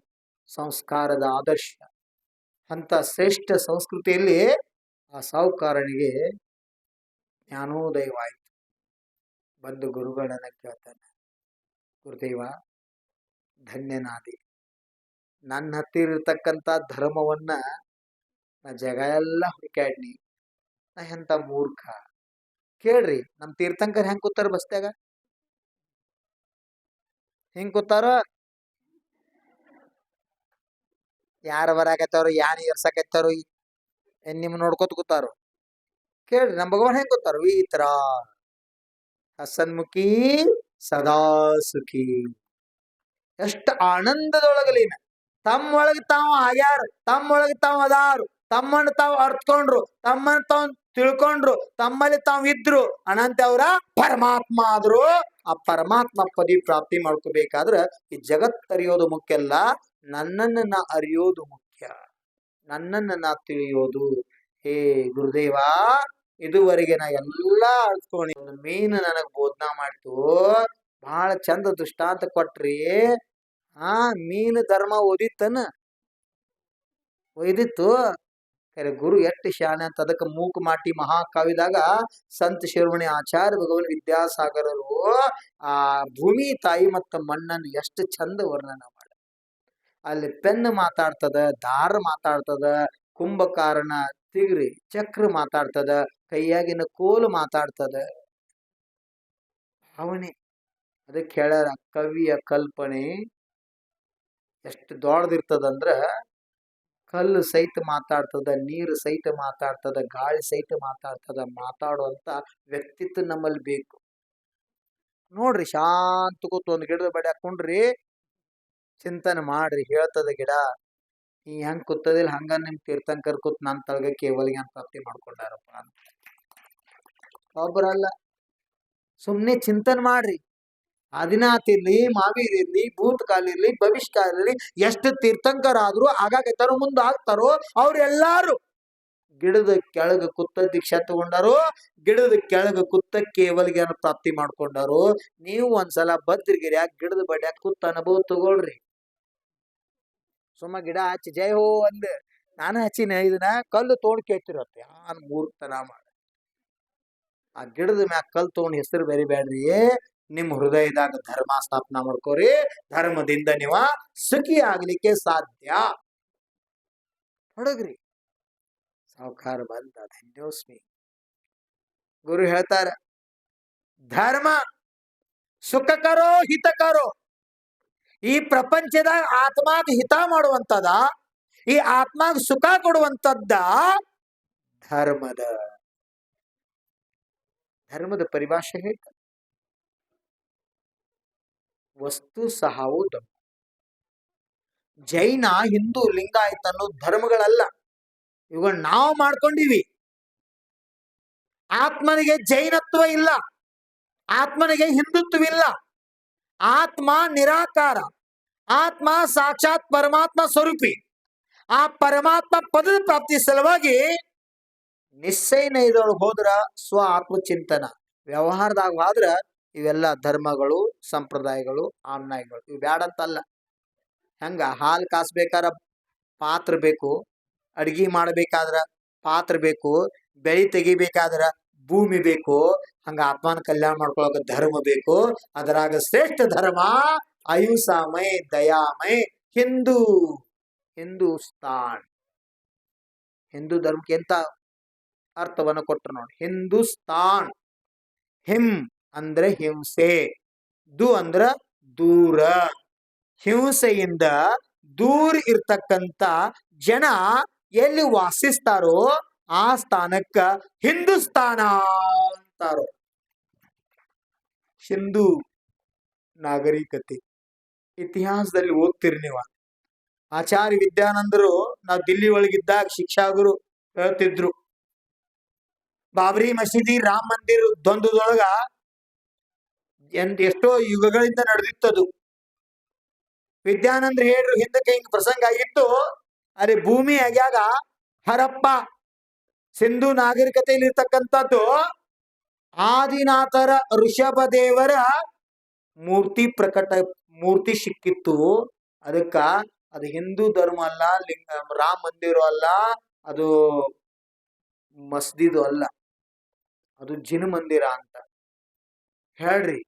ಸಂಸ್ಕಾರದ ಆದರ್ಶ. ಅಂತ ಶ್ರೇಷ್ಠ ಸಂಸ್ಕೃತಿಯಲ್ಲಿ ಆ ಸಾಹುಕಾರನಿಗೆ ಜ್ಞಾನೋದಯವಾಯಿತು. ಬಂದು ಗುರುಗಳನ್ನ ಕೇಳ್ತಾನೆ, ಗುರುದೇವ ಧನ್ಯನಾದಿ, ನನ್ನ ಹತ್ತಿರ ಇರ್ತಕ್ಕಂಥ ಧರ್ಮವನ್ನ ನಾ ಜಗ ಎಲ್ಲ ಹುಡುಕಾಡ್ನಿ, ನಾ ಎಂತ ಮೂರ್ಖ. ಕೇಳ್ರಿ, ನಮ್ ತೀರ್ಥಂಕರ್ ಹೆಂಗ್ ಕೂತಾರ ಬಸ್ತ್ಯಾಗ? ಹಿಂಗ್ ಕೂತಾರ. ಯಾರು ಬರಾಕತ್ತಾರು, ಯಾನ್ ಏರ್ಸಾಕತ್ತಾರು, ನಿಮ್ ನೋಡ್ಕೊತ ಕೂತಾರು. ಕೇಳ್ರಿ, ನಮ್ ಭಗವಾನ್ ಹೆಂಗ್ ಕೂತಾರು? ಈ ತರ ಹಸನ್ಮುಖಿ ಸದಾ ಸುಖಿ. ಎಷ್ಟು ಆನಂದದೊಳಗಲಿನ ತಮ್ಮೊಳಗೆ ತಾವು ಆಗ್ಯಾರ, ತಮ್ಮೊಳಗೆ ತಾವು ಅದಾರು, ತಮ್ಮನ್ನು ತಾವು ಅರ್ತ್ಕೊಂಡ್ರು, ತಮ್ಮನ್ನು ತಾವು ತಿಳ್ಕೊಂಡ್ರು, ತಮ್ಮಲ್ಲಿ ತಾವಿದ್ರು ಅನಂತ ಅವರ ಪರಮಾತ್ಮ ಆದ್ರು. ಆ ಪರಮಾತ್ಮ ಪದಿ ಪ್ರಾಪ್ತಿ ಮಾಡ್ಕೋಬೇಕಾದ್ರ ಈ ಜಗತ್ತರಿಯೋದು ಮುಖ್ಯ ಅಲ್ಲ, ನನ್ನನ್ನು ನಾ ಅರಿಯೋದು ಮುಖ್ಯ, ನನ್ನನ್ನು ನಾ ತಿಳಿಯೋದು. ಹೇ ಗುರುದೇವ, ಇದುವರೆಗೆ ನಾ ಎಲ್ಲಾ ಅರ್ತ್ಕೊಂಡಿ, ಮೇನ್ ನನಗ್ ಬೋಧನಾ ಮಾಡ್ತು, ಬಹಳ ಚಂದ ದೃಷ್ಟಾಂತ ಕೊಟ್ರಿ. ಮೀನು ಧರ್ಮ ಒಯ್ದಿತ್ತು ಖರೆ ಗುರು ಎಷ್ಟು ಶಾನೆ ಅಂತ ಅದಕ್ಕೆ ಮೂಕ ಮಾಟಿ ಮಹಾಕಾವ್ಯದಾಗ ಸಂತ ಶಿರೋಮಣಿ ಆಚಾರ್ಯ ಭಗವಾನ್ ವಿದ್ಯಾಸಾಗರರು ಆ ಭೂಮಿ ತಾಯಿ ಮತ್ತು ಮಣ್ಣನ್ನು ಎಷ್ಟು ಚಂದ ವರ್ಣನ ಮಾಡ. ಅಲ್ಲಿ ಪೆನ್ ಮಾತಾಡ್ತದ, ದಾರ ಮಾತಾಡ್ತದ, ಕುಂಭಕಾರಣ ತಿಗ್ರಿ ಚಕ್ರ ಮಾತಾಡ್ತದ, ಕೈಯಾಗಿನ ಕೋಲು ಮಾತಾಡ್ತದ. ಭಾವನೆ ಅದಕ್ಕೆ ಹೇಳ್ಯಾರ, ಕವಿಯ ಕಲ್ಪನೆ ಎಷ್ಟು ದೊಡ್ಡದಿರ್ತದಂದ್ರ ಕಲ್ಲು ಸಹಿತ ಮಾತಾಡ್ತದ, ನೀರು ಸಹಿತ ಮಾತಾಡ್ತದ, ಗಾಳಿ ಸಹಿತ ಮಾತಾಡ್ತದ. ಮಾತಾಡುವಂತ ವ್ಯಕ್ತಿತ್ವ ನಮ್ಮಲ್ಲಿ ಬೇಕು ನೋಡ್ರಿ. ಶಾಂತ ಕೂತ್ ಒಂದು ಗಿಡದ ಬಡಿ ಹಾಕೊಂಡ್ರಿ, ಚಿಂತನೆ ಮಾಡ್ರಿ, ಹೇಳ್ತದ ಗಿಡ. ಈ ಹೆಂಗ್ ಕೂತದಿಲ್ಲ ಹಂಗ ನಿಮ್ ತೀರ್ಥಂಕರ್ ಕೂತ್ ನನ್ ತಳಗ ಕೇವಲಿಗೆ ಪ್ರಾಪ್ತಿ ಮಾಡ್ಕೊಂಡಾರಪ್ಪ ಅಂತ ಒಬ್ಬರಲ್ಲ. ಸುಮ್ನೆ ಚಿಂತನೆ ಮಾಡ್ರಿ. ಆದಿನಾಥ್ ಇರ್ಲಿ, ಮಾವೀರ್ ಇರ್ಲಿ, ಭೂತಕಾಲ ಇರ್ಲಿ, ಭವಿಷ್ಯ ಕಾಲ ಇರ್ಲಿ, ಎಷ್ಟು ತೀರ್ಥಂಕರಾದ್ರು ಆಗಾಗತ್ತಾರೋ ಮುಂದೆ ಆಗ್ತಾರೋ ಅವ್ರೆಲ್ಲಾರು ಗಿಡದ ಕೆಳಗ ಕುತ್ತ ದೀಕ್ಷಾ ತಗೊಂಡಾರು, ಗಿಡದ ಕೆಳಗ ಕುತ್ತ ಕೇವಲಿಗೆ ಪ್ರಾಪ್ತಿ ಮಾಡ್ಕೊಂಡಾರು. ನೀವು ಒಂದ್ಸಲ ಬದ್ರಿಗಿರ್ಯಾಕ ಗಿಡದ ಬಡ್ಯಾಕ ಕುತ್ತ ಅನುಭವ ತಗೊಳ್ರಿ. ಸುಮ್ಮ ಗಿಡ ಹಚ್ಚಿ ಜೈ ಹೋ ಅಂದ ನಾನು ಹಚ್ಚಿನ ಇದನ್ನ ಕಲ್ಲು ತಗೊಂಡ್ ಕೇಳ್ತಿರತ್ತೆ, ಯಾನ್ ಮೂರ್ತನ ಮಾಡ. ಆ ಗಿಡದ ಮ್ಯಾಗ ಕಲ್ಲು ತಗೊಂಡ್ ಹೆಸರು ಬೆರಿಬ್ಯಾಡ್ರಿ. ನಿಮ್ ಹೃದಯದಾಗ ಧರ್ಮ ಸ್ಥಾಪನಾ ಮಾಡ್ಕೋರಿ. ಧರ್ಮದಿಂದ ನೀವ ಸುಖಿ ಆಗ್ಲಿಕ್ಕೆ ಸಾಧ್ಯ. ಹುಡುಗ್ರಿ ಸಾವುಕಾರ ಬಂದ ಧನ್ಯೋಸ್ಮಿ. ಗುರು ಹೇಳ್ತಾರ, ಧರ್ಮ ಸುಖಕರೋ ಹಿತಕರೋ. ಈ ಪ್ರಪಂಚದಾಗ ಆತ್ಮಾಗ ಹಿತ ಮಾಡುವಂತದ, ಈ ಆತ್ಮಾಗ ಸುಖ ಕೊಡುವಂತದ್ದ ಧರ್ಮದ ಪರಿಭಾಷೆ ಹೇಳ್ತಾರೆ. ವಸ್ತು ಸಹವು ಧರ್ಮ. ಜೈನ, ಹಿಂದೂ, ಲಿಂಗಾಯತ ಅನ್ನೋ ಧರ್ಮಗಳಲ್ಲ, ಇವಾಗ ನಾವು ಮಾಡ್ಕೊಂಡಿವಿ. ಆತ್ಮನಿಗೆ ಜೈನತ್ವ ಇಲ್ಲ, ಆತ್ಮನಿಗೆ ಹಿಂದುತ್ವ ಇಲ್ಲ. ಆತ್ಮ ನಿರಾಕಾರ, ಆತ್ಮ ಸಾಕ್ಷಾತ್ ಪರಮಾತ್ಮ ಸ್ವರೂಪಿ. ಆ ಪರಮಾತ್ಮ ಪದದ ಪ್ರಾಪ್ತಿ ಸಲುವಾಗಿ ನಿಶ್ಚಯನ ಇದೊಳಗೆ ಹೋದ್ರ ಸ್ವ ಆತ್ಮಚಿಂತನ, ವ್ಯವಹಾರದಾಗ ಹೋದ್ರ ಇವೆಲ್ಲ ಧರ್ಮಗಳು, ಸಂಪ್ರದಾಯಗಳು, ಆಮ್ನಾಯಗಳು ಇವು ಬ್ಯಾಡಂತಲ್ಲ. ಹೆಂಗ ಹಾಲು ಕಾಸ್ಬೇಕಾರ ಪಾತ್ರ ಬೇಕು, ಅಡ್ಗಿ ಮಾಡ್ಬೇಕಾದ್ರ ಪಾತ್ರ ಬೇಕು, ಬೆಳಿ ತೆಗಿಬೇಕಾದ್ರ ಭೂಮಿ ಬೇಕು, ಹಂಗ ಆತ್ಮನ ಕಲ್ಯಾಣ ಮಾಡ್ಕೊಳಕ ಧರ್ಮ ಬೇಕು. ಅದರಾಗ ಶ್ರೇಷ್ಠ ಧರ್ಮ ಅಹಿಂಸಾಮಯ, ದಯಾಮಯ ಹಿಂದೂಸ್ತಾನ್. ಹಿಂದೂ ಧರ್ಮಕ್ಕೆ ಎಂತ ಅರ್ಥವನ್ನು ಕೊಟ್ಟರು ನೋಡಿ. ಹಿಂದೂಸ್ತಾನ್, ಹಿಂ ಅಂದ್ರೆ ಹಿಂಸೆ, ದು ಅಂದ್ರ ದೂರ. ಹಿಂಸೆಯಿಂದ ದೂರ ಇರ್ತಕ್ಕಂಥ ಜನ ಎಲ್ಲಿ ವಾಸಿಸ್ತಾರೋ ಆ ಸ್ಥಾನಕ್ಕ ಹಿಂದೂಸ್ತಾನ ಅಂತಾರೋ. ಹಿಂದೂ ನಾಗರಿಕತೆ ಇತಿಹಾಸದಲ್ಲಿ ಓದ್ತಿರಿ ನೀವು. ಆಚಾರ್ಯ ವಿದ್ಯಾನಂದರು ನಾವು ದಿಲ್ಲಿ ಒಳಗಿದ್ದಾಗ ಶಿಕ್ಷಾಗುರು ಹೇಳ್ತಿದ್ರು, ಬಾಬರಿ ಮಸೀದಿ, ರಾಮ ಮಂದಿರ ದ್ವಂದ್ವದೊಳಗ ಎಷ್ಟೋ ಯುಗಗಳಿಂದ ನಡೆದಿತ್ತದು. ವಿದ್ಯಾನಂದ್ರ ಹೇಳ್ರು, ಹಿಂದಕ್ಕೆ ಹಿಂಗ್ ಪ್ರಸಂಗ ಆಗಿತ್ತು. ಅರೆ ಭೂಮಿ ಆಗ್ಯಾಗ ಹರಪ್ಪ ಸಿಂಧು ನಾಗರಿಕತೆಯಲ್ಲಿ ಇರ್ತಕ್ಕಂಥದ್ದು ಆದಿನಾಥರ ಋಷಭ ದೇವರ ಮೂರ್ತಿ ಸಿಕ್ಕಿತ್ತು. ಅದಕ್ಕ ಅದು ಹಿಂದೂ ಧರ್ಮ ಅಲ್ಲ, ರಾಮ ಮಂದಿರ ಅಲ್ಲ, ಅದು ಮಸ್ಜಿದ್ ಅಲ್ಲ, ಅದು ಜಿನ ಮಂದಿರ ಅಂತ ಹೇಳ್ರಿ.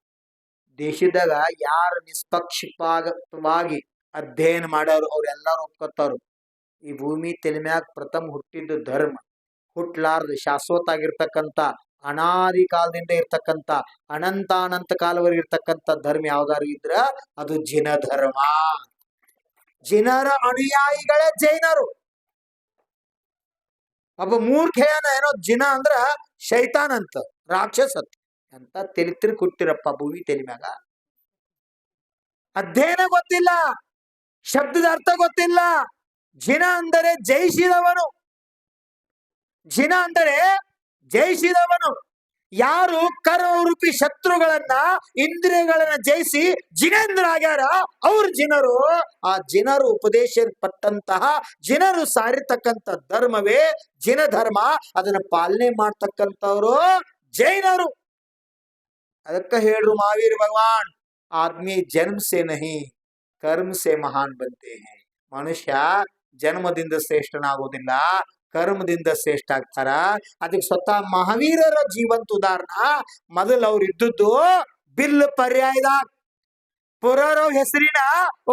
ದೇಶದಾಗ ಯಾರು ನಿಷ್ಪಕ್ಷಪಾತವಾಗಿ ಅಧ್ಯಯನ ಮಾಡ್ಯಾರು ಅವ್ರೆಲ್ಲಾರು ಒಪ್ಕೊತಾರು, ಈ ಭೂಮಿ ತೆಲಿಮ್ಯಾಗ ಪ್ರಥಮ ಹುಟ್ಟಿದ ಧರ್ಮ, ಹುಟ್ಲಾರ್ದು ಶಾಶ್ವತ ಆಗಿರ್ತಕ್ಕಂಥ, ಅನಾದಿ ಕಾಲದಿಂದ ಇರ್ತಕ್ಕಂಥ, ಅನಂತ ಕಾಲವರೆಗೆ ಇರ್ತಕ್ಕಂಥ ಧರ್ಮ ಯಾವ್ದಾರು ಇದ್ರ ಅದು ಜಿನ ಧರ್ಮ. ಜಿನರ ಅನುಯಾಯಿಗಳೇ ಜೈನರು. ಒಬ್ಬ ಮೂರ್ಖೇನ ಏನೋ ಜಿನ ಅಂದ್ರ ಶೈತಾನ್ ಅಂತ, ರಾಕ್ಷಸತ್ ಅಂತ ತಿಳಿತಿರ್ ಕೊಟ್ಟಿರಪ್ಪ ಭೂಮಿ ತೆಲಿ ಮ್ಯಾಗ. ಅಧ್ಯಯನ ಗೊತ್ತಿಲ್ಲ, ಶಬ್ದದ ಅರ್ಥ ಗೊತ್ತಿಲ್ಲ. ಜಿನ ಅಂದರೆ ಜಯಿಸಿದವನು, ಜಿನ ಅಂದರೆ ಜಯಿಸಿದವನು. ಯಾರು ಕರ್ಮರೂಪಿ ಶತ್ರುಗಳನ್ನ ಇಂದ್ರಿಯಗಳನ್ನ ಜಯಿಸಿ ಜಿನೇಂದ್ರ ಆಗ್ಯಾರ ಅವ್ರ ಜಿನರು. ಆ ಜಿನರು ಉಪದೇಶ ಪಟ್ಟಂತಹ ಜಿನರು ಸಾರಿರ್ತಕ್ಕಂಥ ಧರ್ಮವೇ ಜಿನ ಧರ್ಮ. ಅದನ್ನ ಪಾಲನೆ ಮಾಡ್ತಕ್ಕಂಥವ್ರು ಜೈನರು. ಅದಕ್ಕ ಹೇಳ್ರು ಮಹಾವೀರ ಭಗವಾನ್, ಆದ್ಮಿ ಜನ್ಮ ಸೆ ನಹಿ ಕರ್ಮ ಸೆ ಮಹಾನ್ ಬಂತೆ ಹೈ. ಮನುಷ್ಯ ಜನ್ಮದಿಂದ ಶ್ರೇಷ್ಠನಾಗೋದಿಲ್ಲ, ಕರ್ಮದಿಂದ ಶ್ರೇಷ್ಠ ಆಗ್ತಾರ. ಅದಕ್ಕೆ ಸ್ವತಃ ಮಹಾವೀರರ ಜೀವಂತ ಉದಾಹರಣ. ಮೊದಲು ಅವ್ರು ಇದ್ದದ್ದು ಬಿಲ್ ಪರ್ಯಾಯದಾಗ. ಪುರರವ್ ಹೆಸರಿನ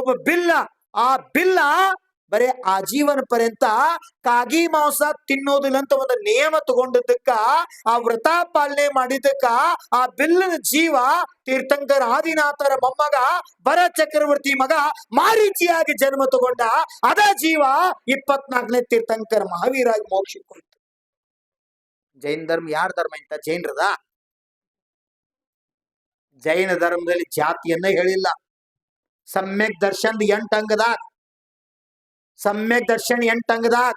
ಒಬ್ಬ ಬಿಲ್ಲ. ಆ ಬಿಲ್ಲ ಬರೇ ಆಜೀವನ ಪರ್ಯಂತ ಕಾಗಿ ಮಾಂಸ ತಿನ್ನೋದಿಲ್ಲ ಅಂತ ಒಂದು ನಿಯಮ ತಗೊಂಡಿದ್ದಕ್ಕ, ಆ ವ್ರತ ಪಾಲನೆ ಮಾಡಿದ್ದಕ್ಕ ಆ ಬಿಲ್ಲನ ಜೀವ ತೀರ್ಥಂಕರ ಆದಿನಾಥರ ಮೊಮ್ಮಗ ಭರ ಚಕ್ರವರ್ತಿ ಮಗ ಮಾರೀಚಿಯಾಗಿ ಜನ್ಮ ತಗೊಂಡ. ಅದ ಜೀವ 24ನೇ ತೀರ್ಥಂಕರ ಮಹಾವೀರಾಗಿ ಮೋಕ್ಷಕ್ಕೆ ಹೋಯ್ತು. ಜೈನ ಧರ್ಮ ಯಾರ ಧರ್ಮ ಅಂತ? ಜೈನರದ. ಜೈನ ಧರ್ಮದಲ್ಲಿ ಜಾತಿಯನ್ನ ಹೇಳಿಲ್ಲ. ಸಮ್ಯಕ್ ದರ್ಶನ್ 8 ಅಂಗದಾಗ, ಸಮ್ಯಕ್ ದರ್ಶನ್ 8 ಅಂಗದಾಗ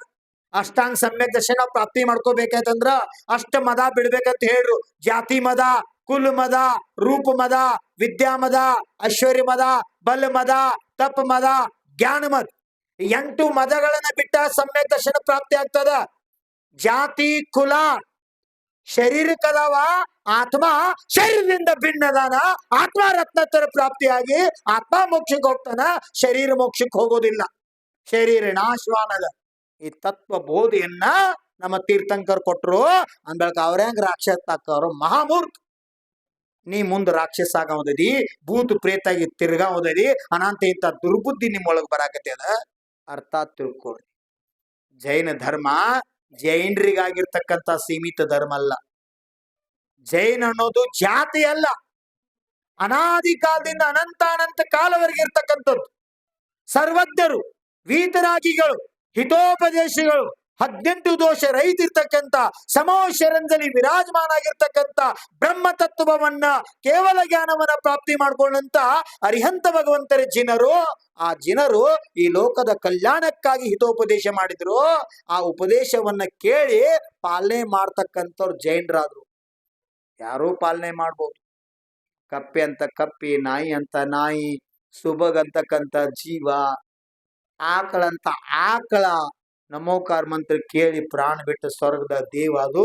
ಅಷ್ಟಾಂಗ ಸಮ್ಯಕ್ ದರ್ಶನ ನಾವು ಪ್ರಾಪ್ತಿ ಮಾಡ್ಕೋಬೇಕಾಯ್ತಂದ್ರ ಅಷ್ಟ ಮದ ಬಿಡ್ಬೇಕಂತ ಹೇಳ್ರು. ಜಾತಿ ಮದ, ಕುಲ್ ಮದ, ರೂಪ ಮದ, ವಿದ್ಯಾ ಮದ, ಐಶ್ವರ್ಯ ಮದ, ಬಲ ಮದ, ತಪ ಮದ, ಜ್ಞಾನ ಮದ. 8 ಮದಗಳನ್ನ ಬಿಟ್ಟ ಸಮ್ಯಕ್ ದರ್ಶನ ಪ್ರಾಪ್ತಿ ಆಗ್ತದ. ಜಾತಿ ಕುಲ ಶರೀರಕ್ಕದಾವ, ಆತ್ಮ ಶರೀರದಿಂದ ಭಿನ್ನದಾನ. ಆತ್ಮ ರತ್ನತರ ಪ್ರಾಪ್ತಿಯಾಗಿ ಆತ್ಮ ಮೋಕ್ಷಕ್ಕೆ ಹೋಗ್ತಾನ, ಶರೀರ ಮೋಕ್ಷಕ್ಕೆ ಹೋಗೋದಿಲ್ಲ. ಶರೀರ ನಾಶವಾನದ. ಈ ತತ್ವ ಬೋಧೆಯನ್ನ ನಮ್ಮ ತೀರ್ಥಂಕರ್ ಕೊಟ್ರು. ಅಂದಳಕ ಅವ್ರ ಹೆಂಗ್ ರಾಕ್ಷಸ ಹಾಕವ್ರು? ಮಹಾಮೂರ್ಖ. ನೀ ಮುಂದ್ ರಾಕ್ಷಸ ಆಗೋದದಿ, ಭೂತ ಪ್ರೇತಾಗಿ ತಿರ್ಗಾವದದಿ, ಅನಂತ ಇಂತ ದುರ್ಬುದ್ಧಿ ನಿಮ್ಮೊಳಗ್ ಬರಾಕತ್ತೆ. ಅದ ಅರ್ಥ ತಿಳ್ಕೊಳ್ರಿ. ಜೈನ ಧರ್ಮ ಜೈನರಿಗಾಗಿರ್ತಕ್ಕಂಥ ಸೀಮಿತ ಧರ್ಮ ಅಲ್ಲ. ಜೈನ್ ಅನ್ನೋದು ಜಾತಿ ಅಲ್ಲ, ಅನಾದಿ ಕಾಲದಿಂದ ಅನಂತ ಕಾಲವರೆಗೆ ಇರ್ತಕ್ಕಂಥದ್ದು. ಸರ್ವಜ್ಞರು, ವೀತರಾಗಿಗಳು, ಹಿತೋಪದೇಶಗಳು, 18 ದೋಷ ರಹಿತಿರ್ತಕ್ಕಂಥ ಸಮೋಶರಂಜಲಿ ವಿರಾಜಮಾನ ಆಗಿರ್ತಕ್ಕಂಥ ಬ್ರಹ್ಮ ತತ್ವವನ್ನ, ಕೇವಲ ಜ್ಞಾನವನ್ನ ಪ್ರಾಪ್ತಿ ಮಾಡ್ಕೊಂಡಂತ ಅರಿಹಂತ ಭಗವಂತರ ಜಿನರು. ಆ ಜಿನರು ಈ ಲೋಕದ ಕಲ್ಯಾಣಕ್ಕಾಗಿ ಹಿತೋಪದೇಶ ಮಾಡಿದ್ರು. ಆ ಉಪದೇಶವನ್ನ ಕೇಳಿ ಪಾಲನೆ ಮಾಡ್ತಕ್ಕಂಥವ್ರು ಜೈನರಾದ್ರು. ಯಾರೂ ಪಾಲನೆ ಮಾಡ್ಬೋದು. ಕಪ್ಪೆ ಅಂತ ಕಪ್ಪಿ, ನಾಯಿ ಅಂತ ನಾಯಿ, ಸುಬಗ್ ಅಂತಕ್ಕಂಥ ಜೀವ, ಆಕಳಂತ ಆಕಳ ನಮೋಕಾರ ಮಂತ್ರ ಕೇಳಿ ಪ್ರಾಣ ಬಿಟ್ಟ ಸ್ವರ್ಗದ ದೇವ. ಅದು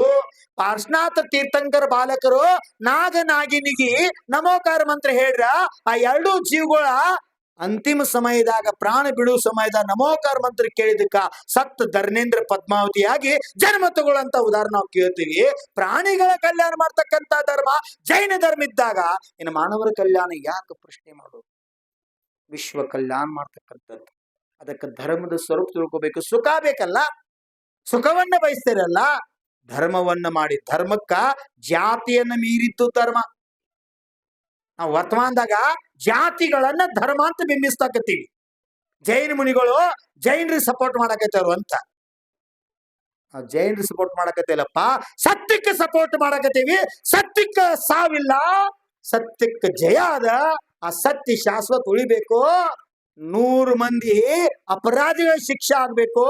ಪಾರ್ಶ್ವನಾಥ ತೀರ್ಥಂಕರ ಬಾಲಕರು ನಾಗನಾಗಿನಿಗೆ ನಮೋಕಾರ ಮಂತ್ರ ಹೇಳ್ರ. ಆ 2 ಜೀವಗಳ ಅಂತಿಮ ಸಮಯದಾಗ, ಪ್ರಾಣ ಬಿಡುವ ಸಮಯದಾಗ ನಮೋಕಾರ ಮಂತ್ರ ಕೇಳಿದಕ್ಕ ಸತ್ತ ಧರ್ಮೇಂದ್ರ ಪದ್ಮಾವತಿಯಾಗಿ ಜನ್ಮ ತಗೊಳ್ಳಂತ ಉದಾಹರಣೆ ನಾವು ಕೇಳ್ತೀವಿ. ಪ್ರಾಣಿಗಳ ಕಲ್ಯಾಣ ಮಾಡ್ತಕ್ಕಂಥ ಧರ್ಮ ಜೈನ ಧರ್ಮ ಇದ್ದಾಗ ಇನ್ನು ಮಾನವರ ಕಲ್ಯಾಣ ಯಾಕೆ ಪ್ರಶ್ನೆ ಮಾಡೋದು? ವಿಶ್ವ ಕಲ್ಯಾಣ ಮಾಡ್ತಕ್ಕಂಥದ್ದು. ಅದಕ್ಕೆ ಧರ್ಮದ ಸ್ವರೂಪ ತಿಳ್ಕೋಬೇಕು. ಸುಖ ಬೇಕಲ್ಲ, ಸುಖವನ್ನ ಬಯಸ್ತಿರಲ್ಲ, ಧರ್ಮವನ್ನ ಮಾಡಿ. ಧರ್ಮಕ್ಕ ಜಾತಿಯನ್ನ ಮೀರಿದ್ದು ಧರ್ಮ. ನಾವು ವರ್ತಮಾನದಾಗ ಜಾತಿಗಳನ್ನ ಧರ್ಮ ಅಂತ ಬಿಂಬಿಸ್ತಾಕತ್ತೀವಿ. ಜೈನ ಮುನಿಗಳು ಜೈನರಿಗೆ ಸಪೋರ್ಟ್ ಮಾಡಕತ್ತಾರು ಅಂತ. ಜೈನರಿಗೆ ಸಪೋರ್ಟ್ ಮಾಡಕತ್ತಿಲ್ಲಪ್ಪ, ಸತ್ಯಕ್ಕೆ ಸಪೋರ್ಟ್ ಮಾಡಕತ್ತೀವಿ. ಸತ್ಯಕ್ಕೆ ಸಾವಿಲ್ಲ, ಸತ್ಯಕ್ಕೆ ಜಯ ಅದ. ಆ ಸತ್ಯ ಶಾಶ್ವತ ಉಳಿಬೇಕು. 100 ಮಂದಿ ಅಪರಾಧಿಗಳ ಶಿಕ್ಷೆ ಆಗ್ಬೇಕು,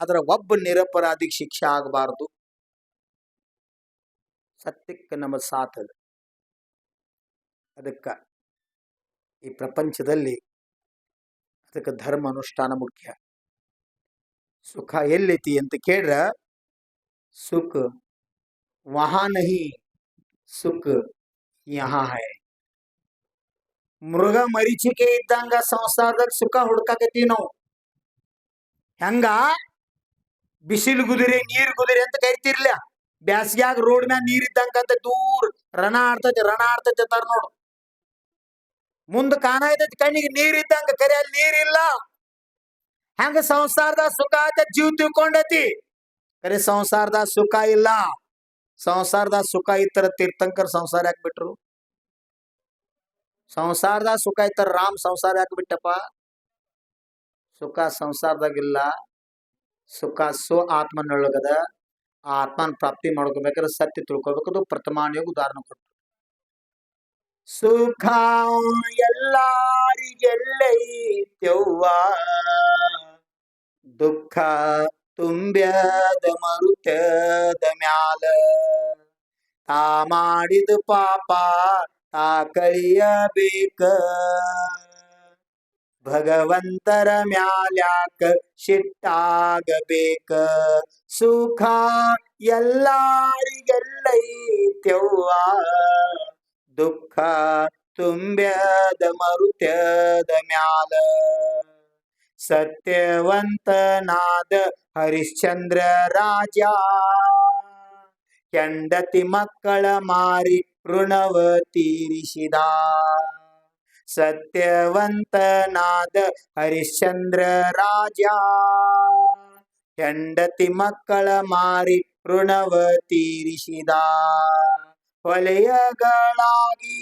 ಆದ್ರೆ ಒಬ್ಬ ನಿರಪರಾಧಿಗೆ ಶಿಕ್ಷೆ ಆಗಬಾರ್ದು. ಸತ್ಯಕ್ಕೆ ನಮ್ಮ ಸಾಥದ. ಅದಕ್ಕ ಈ ಪ್ರಪಂಚದಲ್ಲಿ ಅದಕ್ಕೆ ಧರ್ಮ ಅನುಷ್ಠಾನ ಮುಖ್ಯ. ಸುಖ ಎಲ್ಲೈತಿ ಅಂತ ಕೇಳ್ರ, ಸುಖ ವಹಾ ನಹಿ, ಸುಖ ಯಹಾ ಹೈ. ಮೃಗ ಮರೀಚಿಕೆ ಇದ್ದಂಗ ಸಂಸಾರದಾಗ ಸುಖ ಹುಡ್ಕಾಕತ್ತೀವಿ ನಾವು. ಹೆಂಗ ಬಿಸಿಲು ಗುದಿರಿ, ನೀರ್ ಗುದಿರಿ ಅಂತ ಕರಿತಿರ್ಲ. ಬ್ಯಾಸ್ಗ್ಯಾಗ ರೋಡ್ ಮ್ಯಾಗ ನೀರ್ ಇದ್ದಂಗ ದೂರ ರಣ ಆಡ್ತೈತಿ ಅಂತಾರ ನೋಡು. ಮುಂದ ಕಾಣತೈತಿ ಕಣ್ಣಿಗೆ ನೀರ್ ಇದ್ದಂಗ, ಕರೆ ಅಲ್ಲಿ ನೀರಿಲ್ಲ. ಹೆಂಗ ಸಂಸಾರದಾಗ ಸುಖ ಆಯ್ತ ಜೀವ ತಿಳ್ಕೊಂಡೈತಿ, ಕರೆ ಸಂಸಾರದಾಗ ಸುಖ ಇಲ್ಲ. ಸಂಸಾರದಾಗ ಸುಖ ಇತ್ತರ ತೀರ್ಥಂಕರ್ ಸಂಸಾರ ಯಾಕೆ ಬಿಟ್ರು? ಸಂಸಾರದಾಗ ಸುಖ ಇತ್ತರ ರಾಮ್ ಸಂಸಾರ ಯಾಕೆ ಬಿಟ್ಟಪ್ಪ? ಸುಖ ಸಂಸಾರದಾಗಿಲ್ಲ, ಸುಖ ಆತ್ಮನೊಳಗದ. ಆ ಆತ್ಮನ ಪ್ರಾಪ್ತಿ ಮಾಡ್ಕೋಬೇಕಾದ್ರೆ ಸತ್ಯ ತಿಳ್ಕೊಬೇಕದು. ಪ್ರಥಮಾನ್ಯೋಗ ಉದಾಹರಣೆ ಕೊಟ್ಟು, ಸುಖ ಎಲ್ಲಾರಿಗೆಲ್ಲೈತ್ಯವ್ವ, ದುಃಖ ತುಂಬ್ಯದ ಮರುತ್ಯದ ಮ್ಯಾಲ ತಾ ಮಾಡಿದ ಪಾಪ ತಾ ಕಳಿಯಬೇಕ ಭಗವಂತರ ಮ್ಯಾಲ್ಯಾಕ ಸಿಟ್ಟಾಗಬೇಕ ಸುಖ ಎಲ್ಲಾರಿಗೆಲ್ಲೈತ್ಯವ್ವ ದುಃಖ ತುಂಬ್ಯದ ಮರುತ್ಯದ ಮ್ಯಾಲ ಸತ್ಯವಂತನಾದ ಹರಿಶ್ಚಂದ್ರ ರಾಜ ಹೆಂಡತಿ ಮಕ್ಕಳ ಮಾರಿ ಋಣವ ತೀರಿಸಿದ ಸತ್ಯವಂತನಾದ ಹರಿಶ್ಚಂದ್ರ ರಾಜ ಹೆಂಡತಿ ಮಕ್ಕಳ ಮಾರಿ ಋಣವ ತೀರಿಸಿದ ಹೊಲೆಯಗಳಾಗಿ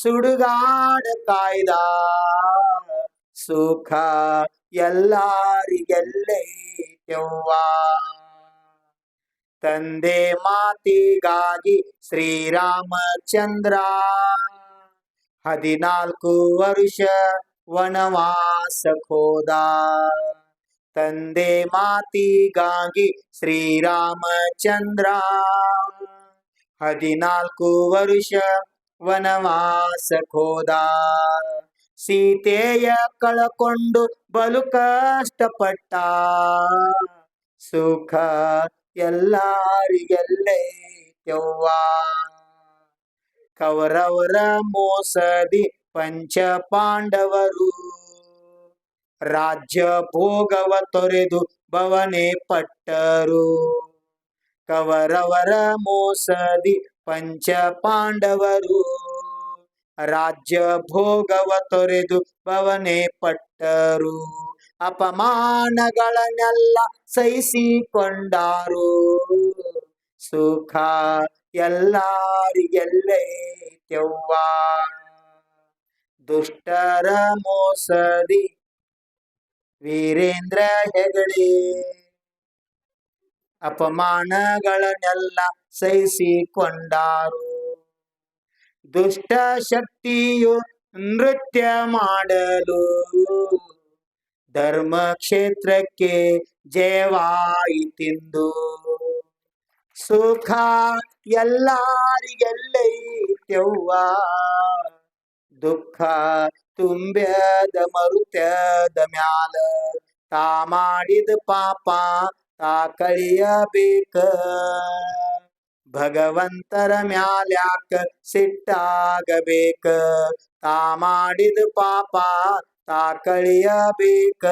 ಸುಡುಗಾಡ ಕಾಯ್ದ ಸುಖ ಎಲ್ಲಾರಿಗೆಲ್ಲೈತ್ಯವ್ವ ತಂದೆ ಮಾತಿಗಾಗಿ ಶ್ರೀರಾಮಚಂದ್ರ 14 ವರ್ಷ ವನವಾಸಕ್ಕೋದ ತಂದೆ ಮಾತಿಗಾಗಿ ಶ್ರೀರಾಮಚಂದ್ರ 14 ವರ್ಷ ವನವಾಸಕ್ಕೋದ ಸೀತೆಯ ಕಳಕೊಂಡು ಬಲು ಕಷ್ಟಪಟ್ಟ ಸುಖ ಎಲ್ಲಾರಿಗೆಲ್ಲೈತ್ಯವ್ವ ಕೌರವರ ಮೋಸದಿ ಪಂಚ ಪಾಂಡವರು ರಾಜ್ಯ ಭೋಗವ ತೊರೆದು ಬವನೆ ಪಟ್ಟರು ಕೌರವರ ಮೋಸದಿ ಪಂಚ ಪಾಂಡವರು ರಾಜ್ಯ ಭೋಗವ ತೊರೆದು ಬವನೆ ಪಟ್ಟರು ಅಪಮಾನಗಳನ್ನೆಲ್ಲ ಸಹಿಸಿಕೊಂಡಾರು ಸುಖ ಎಲ್ಲಾರಿಗೆಲ್ಲೈತ್ಯವ್ವ ದುಷ್ಟರ ಮೋಸದಿ ವೀರೇಂದ್ರ ಹೆಗಡೆ ಅಪಮಾನಗಳನ್ನೆಲ್ಲ ಸಹಿಸಿಕೊಂಡಾರು ದುಷ್ಟ ಶಕ್ತಿಯು ನೃತ್ಯ ಮಾಡಲು ಧರ್ಮ ಕ್ಷೇತ್ರಕ್ಕೆ ಜಯವಾಯಿತೆಂದು ಸುಖ ಎಲ್ಲಾರಿಗೆಲ್ಲೈತ್ಯವ್ವ ದುಃಖ ತುಂಬ್ಯದ ಮರುತ್ಯದ ಮ್ಯಾಲ ತಾ ಮಾಡಿದ ಪಾಪ ತಾ ಕಳಿಯಬೇಕ ಭಗವಂತರ ಮ್ಯಾಲ್ಯಾಕ ಸಿಟ್ಟಾಗಬೇಕ ತಾ ಮಾಡಿದ ಪಾಪ ತಾ ಕಳಿಯಬೇಕ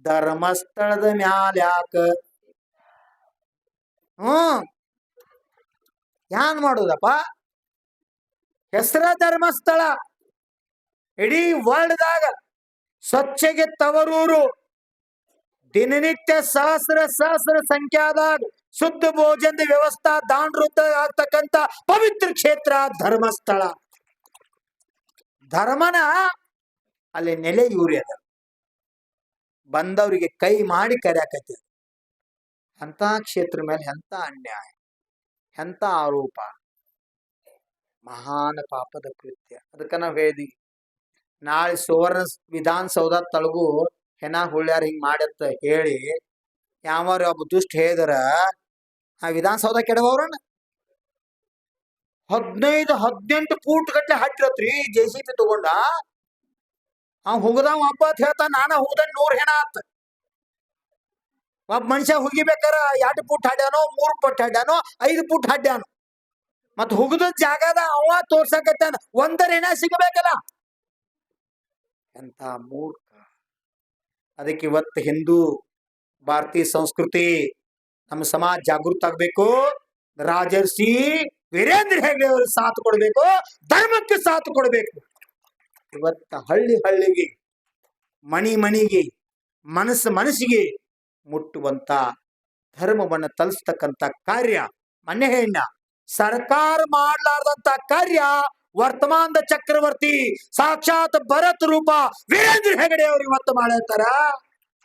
ಧರ್ಮಸ್ಥಳದ ಮ್ಯಾಲ್ಯಾಕ ಯಾನ್ ಮಾಡುದಪ್ಪ ಹೆಸರ ಧರ್ಮಸ್ಥಳ ಇಡೀ ವರ್ಲ್ಡ್ದಾಗ ಸ್ವಚ್ಛಗೆ ತವರೂರು ದಿನನಿತ್ಯ ಸಹಸ್ರ ಸಂಖ್ಯಾದಾಗ ಶುದ್ಧ ಭೋಜನದ ವ್ಯವಸ್ಥಾ ದಾಂಡ್ರುದ್ದ ಆಗ್ತಕ್ಕಂತ ಪವಿತ್ರ ಕ್ಷೇತ್ರ ಧರ್ಮಸ್ಥಳ ಧರ್ಮನ ಅಲ್ಲಿ ನೆಲೆ ಇವ್ರಿ ಅದ ಬಂದವರಿಗೆ ಕೈ ಮಾಡಿ ಕರ್ಯಾಕತ್ತಿ ಎಂತ ಕ್ಷೇತ್ರ ಮೇಲೆ ಎಂತ ಅನ್ಯಾಯ ಎಂತ ಆರೋಪ ಮಹಾನ್ ಪಾಪದ ಕೃತ್ಯ ಅದಕ್ಕ ನಾವ್ ಹೇಳಿದ್ವಿ ನಾಳೆ ಸುವರ್ಣ ವಿಧಾನಸೌಧ ತಳಗು ಹೆಣ ಹುಳ್ಳ್ಯಾರ ಹಿಂಗ್ ಮಾಡತ್ತ ಹೇಳಿ ಯಾವಾರ ಒಬ್ಬ ದುಷ್ಟ ಹೇಳಿದ್ರ ಆ ವಿಧಾನಸೌಧ ಕೆಡವವ್ರನ್ನ 15-18 ಫೂಟ್ ಗಟ್ಲೆ ಹಟ್ಟಿರತ್ರಿ JCB ತಗೊಂಡ ಅವ್ ಹುಗದಾವ್ ಒಬ್ಬ ಅಂತ ಹೇಳ್ತಾನ ನಾನ ಹುಗದ 100 ಹೆಣ ಆತ ಒಬ್ಬ ಮನುಷ್ಯ ಹುಗಿಬೇಕಾರ 2 ಫೂಟ್ ಹಾಡ್ಯಾನೋ 3 ಫೂಟ್ ಹಾಡ್ಯಾನೋ 5 ಫೂಟ್ ಹಾಡ್ಯಾನೋ ಮತ್ ಹುಗದ ಜಾಗದ ಅವ ತೋರ್ಸಕತ್ತಾನ ಒಂದರ ಹೆಣ ಸಿಗಬೇಕಲ್ಲ ಎಂತ ಮೂರ್ಖ ಅದಕ್ಕೆ ಇವತ್ತು ಹಿಂದೂ ಭಾರತೀಯ ಸಂಸ್ಕೃತಿ ನಮ್ಮ ಸಮಾಜ ಜಾಗೃತ ಆಗ್ಬೇಕು ರಾಜರ್ಷಿ ವೀರೇಂದ್ರ ಹೆಗ್ಗಡೆ ಅವರು ಸಾಥ್ ಕೊಡ್ಬೇಕು ಧರ್ಮಕ್ಕೆ ಸಾಥ್ ಕೊಡ್ಬೇಕು ಇವತ್ತ ಹಳ್ಳಿಗೆ ಮನಿಗೆ ಮನಸ್ಸಿಗೆ ಮುಟ್ಟುವಂತ ಧರ್ಮವನ್ನ ತಲುಸ್ತಕ್ಕಂತ ಕಾರ್ಯ ಮನೆ ಹೆಣ್ಣ ಸರ್ಕಾರ ಮಾಡ್ಲಾರ್ದಂತ ಕಾರ್ಯ ವರ್ತಮಾನದ ಚಕ್ರವರ್ತಿ ಸಾಕ್ಷಾತ್ ಭರತ್ ರೂಪ ವೀರೇಂದ್ರ ಹೆಗಡೆ ಅವರು ಇವತ್ತು ಮಾಡತ್ತಾರ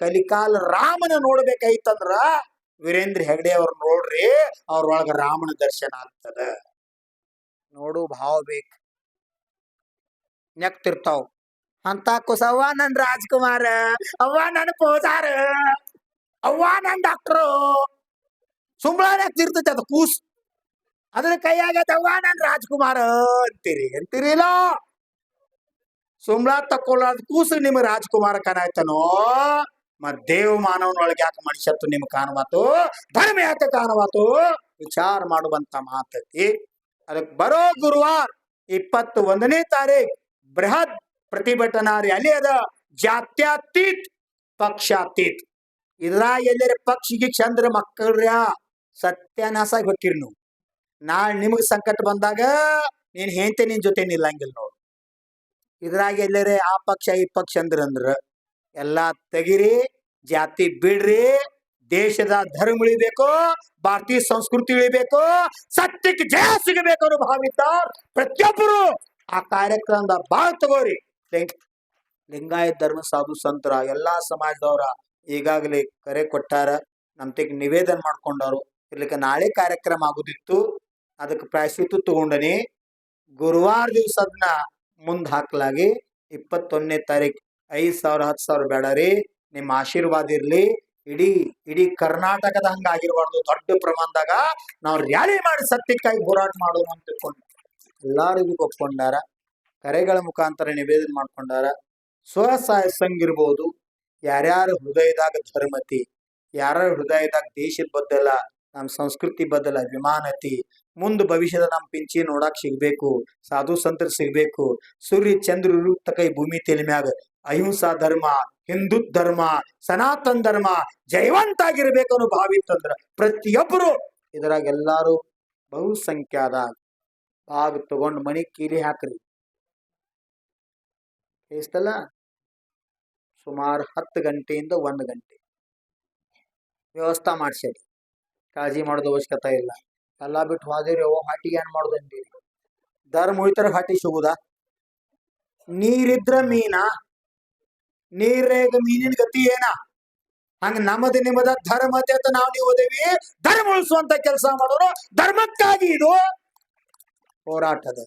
ಕಲಿಕಾಲ ರಾಮನ ನೋಡ್ಬೇಕೈತಂದ್ರ ವೀರೇಂದ್ರ ಹೆಗಡೆ ಅವ್ರ ನೋಡ್ರಿ ಅವ್ರೊಳಗ ರಾಮನ ದರ್ಶನ ಆಗ್ತದ ನೋಡು ಭಾವ ಬೇಕ್ ನೆಕ್ತಿರ್ತಾವ್ ಅಂತ ಕುಸವ್ವ ನನ್ ರಾಜ್ಕುಮಾರ ಅವ್ವ ನನ್ ಪೋಜಾರ ಅವ್ವ ನನ್ ಡಾಕ್ಟ್ರು ಸುಂಬಳನೆ ತಿರ್ತೈತಿ ಅದು ಕೂಸ್ ಅದ್ರ ಕೈಯಾಗೈತೆ ಅವ್ವ ನನ್ ರಾಜ್ಕುಮಾರ್ ಅಂತೀರಿ ಇಲ್ಲ ಸುಂಬಳ ತಕ್ಕೊಳ್ಳೋದ್ ಕೂಸು ನಿಮ್ ರಾಜ್ಕುಮಾರ ಕಾಣಾಯ್ತನೋ ಮತ್ ದೇವ್ ಮಾನವನೊಳಗೆ ಯಾಕೆ ಮನುಷ್ಯತ್ವ ನಿಮ್ ಕಾಣವಾತು ಧರ್ಮ ಯಾಕೆ ಕಾಣವಾತು ವಿಚಾರ ಮಾಡುವಂತ ಮಾತೈತಿ ಅದಕ್ಕೆ ಬರೋ ಗುರುವಾರ 21ನೇ ತಾರೀಖ್ ಬೃಹತ್ ಪ್ರತಿಭಟನಾ ರ್ಯಾಲಿ ಅದ ಜಾತ್ಯತೀತ್ ಪಕ್ಷಾತೀತ್ ಇದ್ರಾಗ ಎಲ್ಲರ ಪಕ್ಷಿಗೆ ಚಂದ್ರ ಮಕ್ಕಳ್ರ್ಯಾ ಸತ್ಯನಾಶ ಹೊಕ್ಕಿರಿ ನೀವು ನಾಳೆ ನಿಮಗ್ ಸಂಕಟ ಬಂದಾಗ ನೀನ್ ಹೆಂಡತಿ ನಿನ್ ಜೊತೆ ನಿಲ್ಲಂಗಿಲ್ಲ ನೋಡು ಇದ್ರಾಗ ಎಲ್ಲರೇ ಆ ಪಕ್ಷ ಈ ಪಕ್ಷ ಅಂದ್ರ ಎಲ್ಲಾ ತೆಗಿರಿ ಜಾತಿ ಬಿಡ್ರಿ ದೇಶದ ಧರ್ಮ ಉಳಿಬೇಕು ಭಾರತೀಯ ಸಂಸ್ಕೃತಿ ಉಳಿಬೇಕು ಸತ್ಯಕ್ಕೆ ಜಯ ಸಿಗಬೇಕು ಅನ್ನೋ ಭಾವಿತ ಪ್ರತಿಯೊಬ್ಬರು ಆ ಕಾರ್ಯಕ್ರಮದ ಬಾಳ್ ತಗೋರಿ ಲಿಂಗಾಯತ್ ಧರ್ಮ ಸಾಧು ಸಂತರ ಎಲ್ಲಾ ಸಮಾಜದವ್ರ ಈಗಾಗಲೇ ಕರೆ ಕೊಟ್ಟಾರ ನಮ್ತೆಗ್ ನಿವೇದನ ಮಾಡ್ಕೊಂಡವ್ರು ಇರ್ಲಿಕ್ಕೆ ನಾಳೆ ಕಾರ್ಯಕ್ರಮ ಆಗುದಿತ್ತು ಅದಕ್ಕೆ ಪ್ರಾಯಶ್ಚಿತ್ತು ತಗೊಂಡನಿ ಗುರುವಾರ ದಿವಸ ಅದನ್ನ ಮುಂದ್ ಹಾಕ್ಲಾಗಿ 21ನೇ ತಾರೀಖ್ 5,000 10,000 ಬೇಡ ರೀ ನಿಮ್ಮ ಆಶೀರ್ವಾದ ಇರ್ಲಿ ಇಡೀ ಕರ್ನಾಟಕದ ಹಂಗಾಗಿರ್ಬಾರ್ದು ದೊಡ್ಡ ಪ್ರಮಾಣದಾಗ ನಾವು ರ್ಯಾಲಿ ಮಾಡಿ ಸತ್ಯಕ್ಕಾಗಿ ಹೋರಾಟ ಮಾಡೋಣ ಅಂತ ತಿಳ್ಕೊಂಡು ಎಲ್ಲಾರಿಗೂ ಒಪ್ಕೊಂಡಾರ ಕರೆಗಳ ಮುಖಾಂತರ ನಿವೇದನೆ ಮಾಡ್ಕೊಂಡಾರ ಸ್ವಸಹಾಯ ಸಂಘ ಇರ್ಬೋದು ಯಾರ್ಯಾರ ಹೃದಯದಾಗ ಧರ್ಮತಿ ಯಾರ್ಯಾರ ಹೃದಯದಾಗ ದೇಶದ ಬದ್ದಲ ನಮ್ಮ ಸಂಸ್ಕೃತಿ ಬದ್ದಲ ಅಭಿಮಾನತಿ ಮುಂದ್ ಭವಿಷ್ಯದ ನಮ್ ಪಿಂಚಿ ನೋಡಾಕ್ ಸಿಗ್ಬೇಕು ಸಾಧು ಸಂತರ ಸಿಗ್ಬೇಕು ಸೂರ್ಯ ಚಂದ್ರ ಕೈ ಭೂಮಿ ತಲೆ ಮ್ಯಾಗ ಅಹಿಂಸಾ ಧರ್ಮ ಹಿಂದೂ ಧರ್ಮ ಸನಾತನ ಧರ್ಮ ಜೈವಂತ ಆಗಿರ್ಬೇಕು ಅನ್ನೋ ಭಾವಿತ್ತಂದ್ರ ಪ್ರತಿಯೊಬ್ಬರು ಇದ್ರಾಗ ಎಲ್ಲಾರು ಬಹುಸಂಖ್ಯಾದಾಗ ಭಾಗ ತಗೊಂಡ್ ಮನಿ ಕೀಲಿ ಹಾಕ್ರಿ ಎಷ್ಟಲ್ಲ ಸುಮಾರು 10 ಗಂಟೆಯಿಂದ 1 ಗಂಟೆ ವ್ಯವಸ್ಥೆ ಮಾಡ್ಸೇರಿ ಕಾಳಜಿ ಮಾಡೋದು ಅವಶ್ಯಕತೆ ಇಲ್ಲ ಎಲ್ಲಾ ಬಿಟ್ಟು ಹೋದಿರಿ ಅವ ಹಾಟಿಗೆ ಏನ್ ಮಾಡೋದು ಅಂತೀರಿ ಧರ್ಮ ಉಳಿತರ ಹಾಟಿ ಸಿಗುದಾ ನೀರಿದ್ರ ಮೀನಾ ನೀರೇಗ ಮೀನಿನ ಗತಿ ಏನ ಹಂಗ ನಿಮ್ಮದ ಧರ್ಮತೆ ಅಂತ ನಾವು ನೀವು ಓದೇವಿ ಧರ್ಮ ಉಳಿಸುವಂತ ಕೆಲಸ ಮಾಡೋರು ಧರ್ಮಕ್ಕಾಗಿ ಇದು ಹೋರಾಟದ